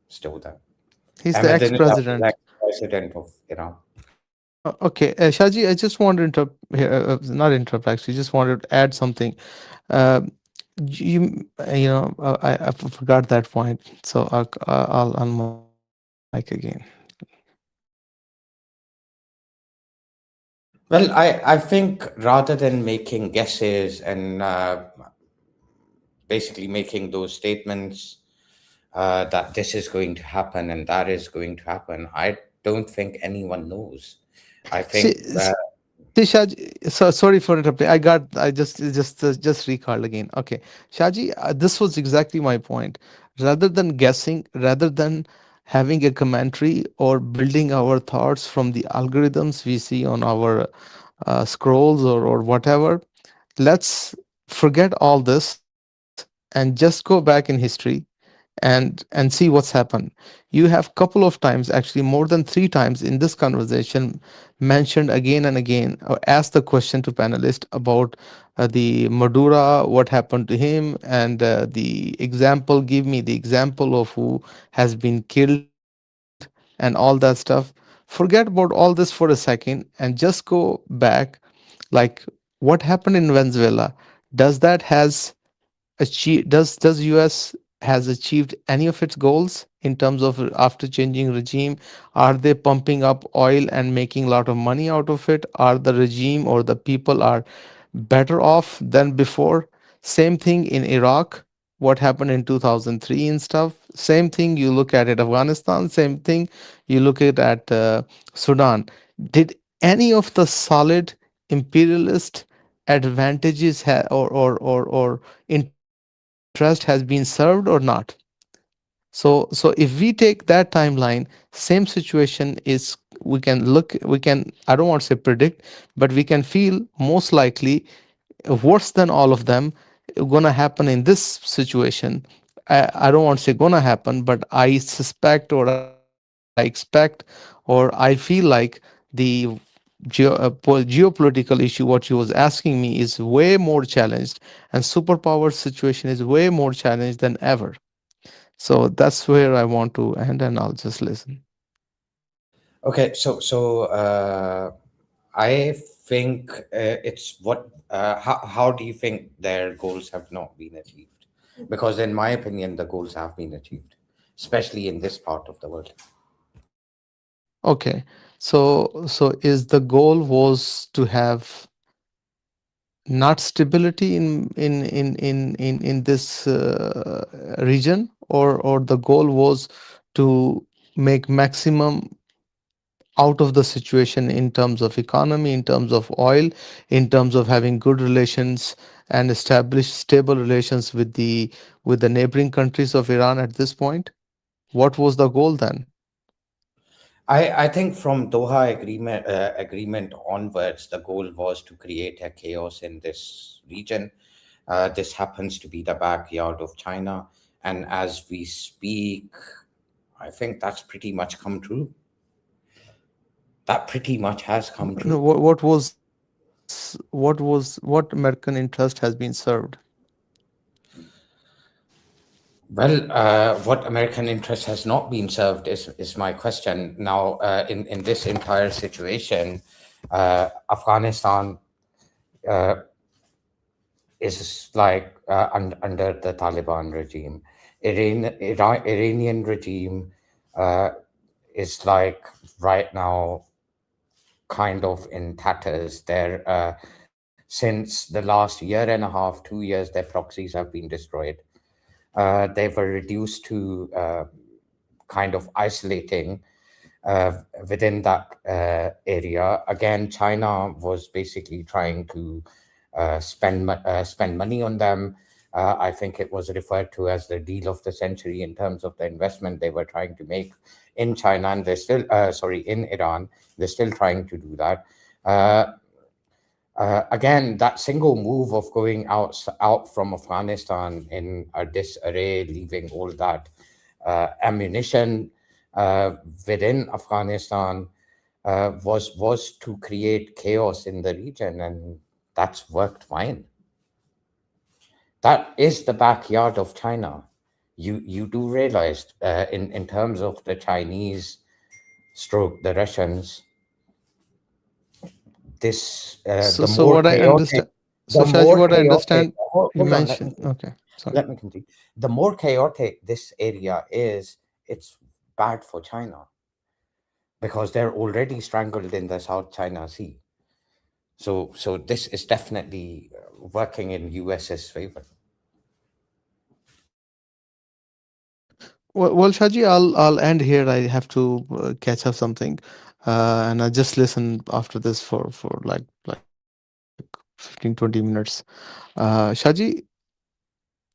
Speaker 1: still there.
Speaker 6: he's the
Speaker 1: Ahmadinejad is
Speaker 6: ex-president.
Speaker 1: ex-president of Iran.
Speaker 6: Okay, Shaji, I just want to interrupt here, not interrupt actually, just wanted to add something. Uh, I forgot that point, so I'll unmic again.
Speaker 1: Well, I think rather than making guesses and basically making those statements that this is going to happen and that is going to happen, I don't think anyone knows. I
Speaker 6: See,
Speaker 1: think
Speaker 6: see, Shaji, so sorry for interrupting. I just recalled again. Okay, Shaji, this was exactly my point. Rather than guessing, rather than having a commentary or building our thoughts from the algorithms we see on our scrolls or whatever, let's forget all this and just go back in history and see what's happened. You have couple of times, actually more than three times in this conversation, mentioned again and again, or asked the question to panelists about the Madura, what happened to him, and the example, give me the example of who has been killed and all that stuff. Forget about all this for a second and just go back, like what happened in Venezuela. Does that has achieve does US has achieved any of its goals in terms of after changing regime? Are they pumping up oil and making a lot of money out of it? Are the regime or the people are better off than before? Same thing in Iraq, what happened in 2003 and stuff. Same thing you look at it Afghanistan. Same thing you look at Sudan. Did any of the solid imperialist advantages or interest has been served or not? So if we take that timeline, same situation is, we can, I don't want to say predict, but we can feel most likely worse than all of them gonna happen in this situation. I don't want to say gonna happen, but I suspect or I expect or I feel like the geopolitical issue, what you was asking me, is way more challenged, and superpower situation is way more challenged than ever. So that's where I want to end, and I'll just listen.
Speaker 1: Okay, I think it's what. How do you think their goals have not been achieved? Because in my opinion, the goals have been achieved, especially in this part of the world.
Speaker 6: Okay, so is the goal was to have not stability in this region, or the goal was to make maximum out of the situation in terms of economy, in terms of oil, in terms of having good relations and establish stable relations with the neighboring countries of Iran at this point? What was the goal then?
Speaker 1: I think from Doha agreement onwards, the goal was to create a chaos in this region. This happens to be the backyard of China, and as we speak, I think that's pretty much come true. That pretty much has come
Speaker 6: No,
Speaker 1: true.
Speaker 6: what American interest has been served?
Speaker 1: Well, what American interest has not been served is my question. Now, in this entire situation, Afghanistan uh, is like under the Taliban regime. Iranian regime uh, is like right now kind of in tatters. Since the last year and a half, 2 years, their proxies have been destroyed. They were reduced to kind of isolating uh, within that area. Again, China was basically trying to spend money on them. I think it was referred to as the deal of the century in terms of the investment they were trying to make in China, and they're still in Iran. They're still trying to do that. Uh, Again, that single move of going out from Afghanistan in a disarray, leaving all that ammunition uh, within Afghanistan was to create chaos in the region, and that's worked fine. That is the backyard of China. You do realize in terms of the Chinese stroke the Russians, this
Speaker 6: So
Speaker 1: the
Speaker 6: so
Speaker 1: more
Speaker 6: what I
Speaker 1: chaotic,
Speaker 6: understand, so
Speaker 1: the
Speaker 6: Shaji,
Speaker 1: more
Speaker 6: what I
Speaker 1: chaotic.
Speaker 6: understand, you
Speaker 1: Hold on, let me
Speaker 6: mentioned.
Speaker 1: finish.
Speaker 6: Okay, sorry.
Speaker 1: Let me continue. The more chaotic this area is, it's bad for China because they're already strangled in the South China Sea. So this is definitely working in US's favor.
Speaker 6: Well, Shaji, I'll end here. I have to catch up something, and I just listen after this for like 15-20 minutes. Shaji,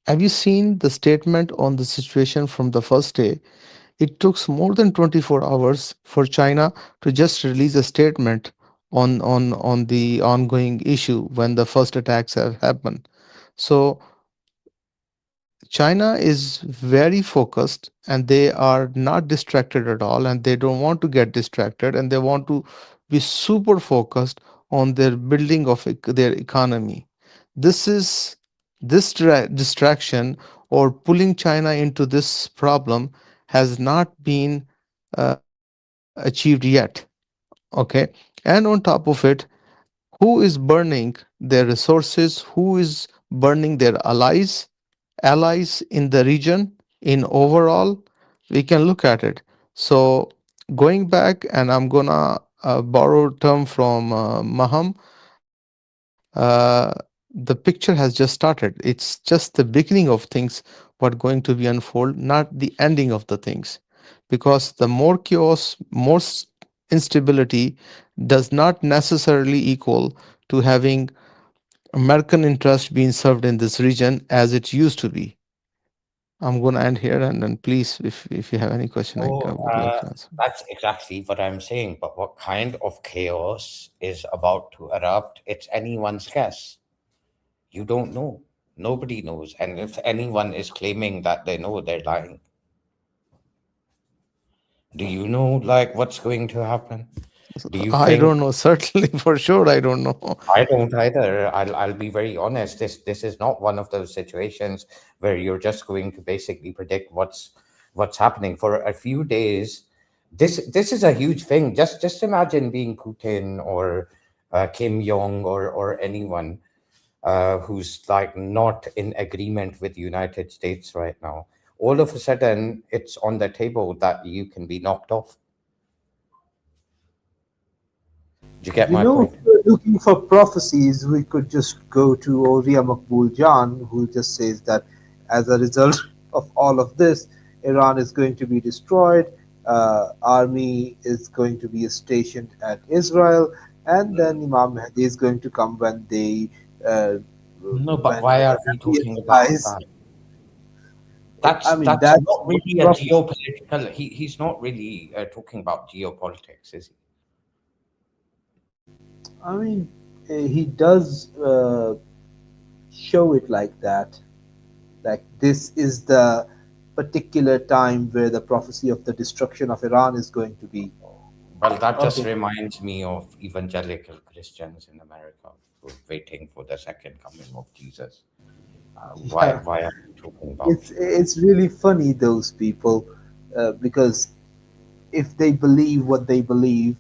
Speaker 6: have you seen the statement on the situation from the first day? It took more than 24 hours for China to just release a statement on the ongoing issue when the first attacks have happened. So China is very focused, and they are not distracted at all, and they don't want to get distracted, and they want to be super focused on their building of their economy. This is this distraction or pulling China into this problem has not been achieved yet. Okay, and on top of it, who is burning their resources? Who is burning their allies in the region in overall? We can look at it. So going back, and I'm gonna borrow a term from Maham. The picture has just started. It's just the beginning of things what going to be unfold, not the ending of the things, because the more chaos, more instability does not necessarily equal to having American interest being served in this region as it used to be. I'm going to end here, and then please, if you have any question, I
Speaker 1: So
Speaker 6: would like to answer.
Speaker 1: that's exactly what I'm saying. But what kind of chaos is about to erupt? It's anyone's guess. You don't know. Nobody knows. And if anyone is claiming that they know, they're lying. Do you know like what's going to happen? Do you
Speaker 6: I
Speaker 1: think?
Speaker 6: don't know. Certainly, for sure, I don't know.
Speaker 1: I don't either. I'll be very honest. This is not one of those situations where you're just going to basically predict what's happening for a few days. This is a huge thing. Just imagine being Putin or Kim Jong or anyone who's like not in agreement with the United States right now. All of a sudden, it's on the table that you can be knocked off. Do you get
Speaker 4: You
Speaker 1: my
Speaker 4: know,
Speaker 1: point?
Speaker 4: if we're looking for prophecies, we could just go to Oria Makbul Jan, who just says that as a result of all of this, Iran is going to be destroyed, army is going to be stationed at Israel, and then Imam Mahdi is going to come when they
Speaker 1: No, but
Speaker 4: when
Speaker 1: why
Speaker 4: the
Speaker 1: are we
Speaker 4: enemy
Speaker 1: talking about
Speaker 4: lies.
Speaker 1: that? That's
Speaker 4: I mean,
Speaker 1: that's
Speaker 4: that's
Speaker 1: not
Speaker 4: the
Speaker 1: really a geopolitical. He's not really talking about geopolitics, is he?
Speaker 4: I mean, he does show it like that. Like this is the particular time where the prophecy of the destruction of Iran is going to be.
Speaker 1: Well, that just
Speaker 4: Okay.
Speaker 1: reminds me of evangelical Christians in America who are waiting for the second coming of Jesus. Why
Speaker 4: Yeah,
Speaker 1: why are we talking about
Speaker 4: it's really funny those people because if they believe what they believe,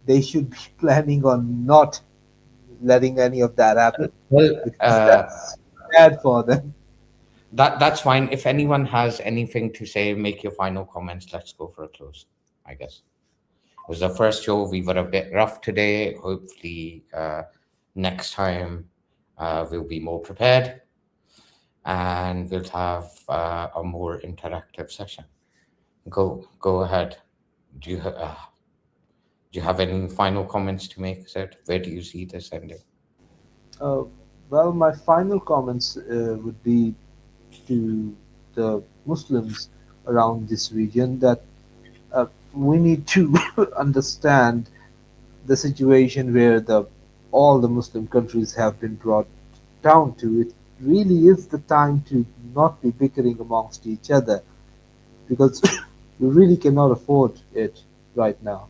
Speaker 4: they should be planning on not letting any of that happen
Speaker 1: Well,
Speaker 4: because that's bad for them.
Speaker 1: that's fine. If anyone has anything to say, make your final comments. Let's go for a close, I guess. It was the first show. We were a bit rough today. Hopefully, next time we'll be more prepared and we'll have a more interactive session. Go ahead. Do you do you have any final comments to make, Sid? Where do you see this ending?
Speaker 4: Uh, well, my final comments would be to the Muslims around this region that we need to understand the situation where the all the Muslim countries have been brought down to. It really is the time to not be bickering amongst each other because we really cannot afford it right now.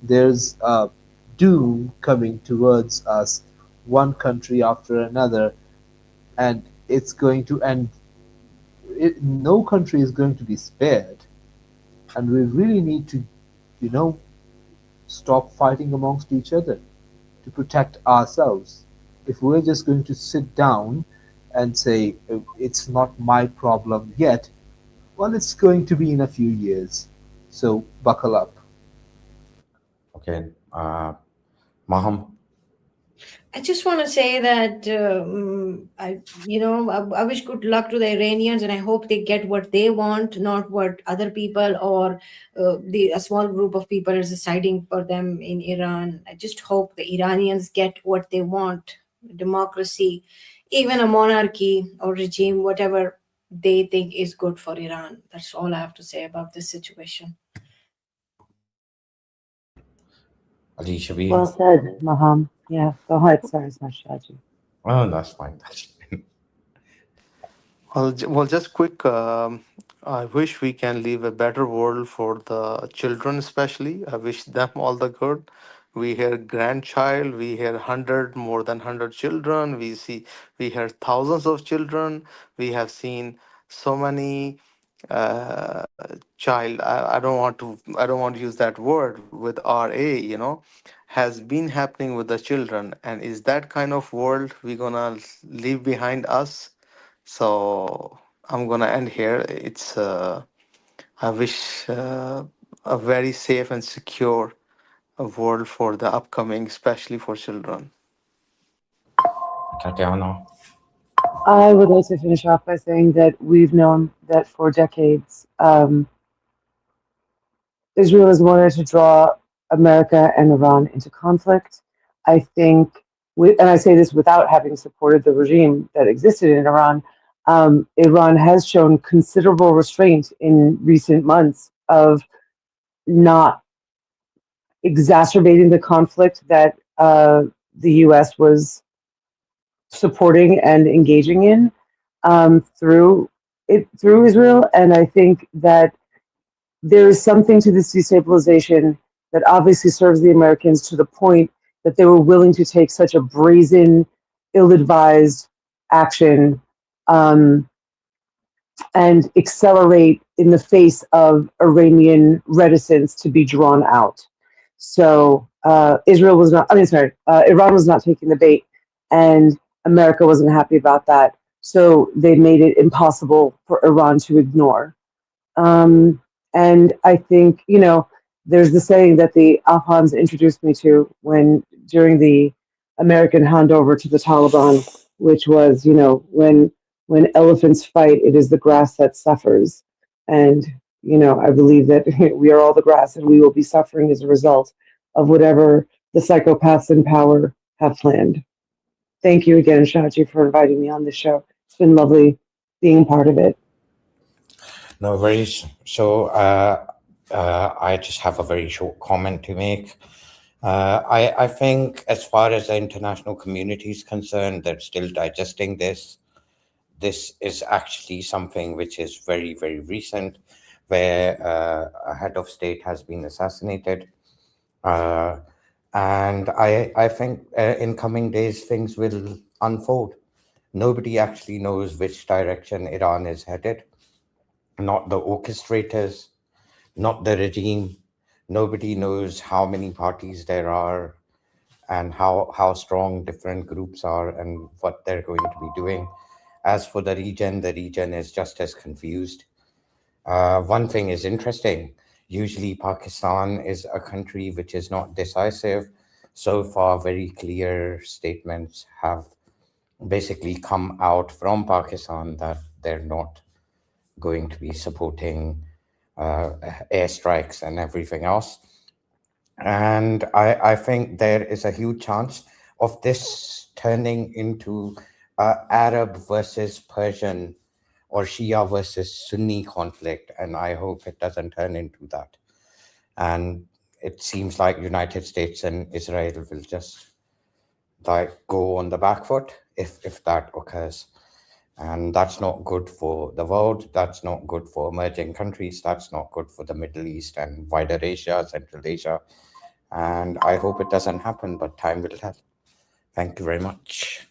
Speaker 4: There's a doom coming towards us, one country after another, and it's going to end. No country is going to be spared, and we really need to, you know, stop fighting amongst each other to protect ourselves. If we're just going to sit down and say, it's not my problem yet, well, it's going to be in a few years. So buckle up.
Speaker 1: Okay, Maham.
Speaker 3: I just want to say that I wish good luck to the Iranians, and I hope they get what they want, not what other people or a small group of people is deciding for them in Iran. I just hope the Iranians get what they want: democracy, even a monarchy or regime, whatever they think is good for Iran. That's all I have to say about this situation.
Speaker 1: Ali Shabir.
Speaker 2: Well said, Maham. Yeah, go ahead. Sorry, it's not Shaji.
Speaker 1: Oh, that's fine. That's fine.
Speaker 6: Well, just quick. I wish we can leave a better world for the children, especially. I wish them all the good. We hear grandchild. We hear more than 100 children. We hear thousands of children. We have seen so many uh, child. I don't want to use that word with RA. Has been happening with the children, and is that kind of world we gonna leave behind us? So I'm gonna end here. I wish a very safe and secure world for the upcoming, especially for children.
Speaker 1: Tatiana.
Speaker 2: I would like to finish off by saying that we've known that for decades, Israel has wanted to draw America and Iran into conflict. I think, and I say this without having supported the regime that existed in Iran, Iran has shown considerable restraint in recent months of not exacerbating the conflict that the U.S. was supporting and engaging in through Israel, and I think that there is something to this destabilization that obviously serves the Americans to the point that they were willing to take such a brazen, ill-advised action and accelerate in the face of Iranian reticence to be drawn out. So Iran was not taking the bait, and America wasn't happy about that. So they made it impossible for Iran to ignore. And I think, there's the saying that the Afghans introduced me to during the American handover to the Taliban, which was, when elephants fight, it is the grass that suffers. And, I believe that we are all the grass and we will be suffering as a result of whatever the psychopaths in power have planned. Thank you again, Shaji, for inviting me on this show. It's been lovely being part of it.
Speaker 1: No worries. So I just have a very short comment to make. I think as far as the international community is concerned, they're still digesting this. This is actually something which is very, very recent, where a head of state has been assassinated. And I think in coming days, things will unfold. Nobody actually knows which direction Iran is headed. Not the orchestrators, not the regime. Nobody knows how many parties there are and how strong different groups are and what they're going to be doing. As for the region is just as confused. One thing is interesting. Usually Pakistan is a country which is not decisive. So far, very clear statements have basically come out from Pakistan that they're not going to be supporting airstrikes and everything else. And I think there is a huge chance of this turning into Arab versus Persian or Shia versus Sunni conflict. And I hope it doesn't turn into that. And it seems like United States and Israel will just go on the back foot if that occurs. And that's not good for the world. That's not good for emerging countries. That's not good for the Middle East and wider Asia, Central Asia. And I hope it doesn't happen, but time will tell. Thank you very much.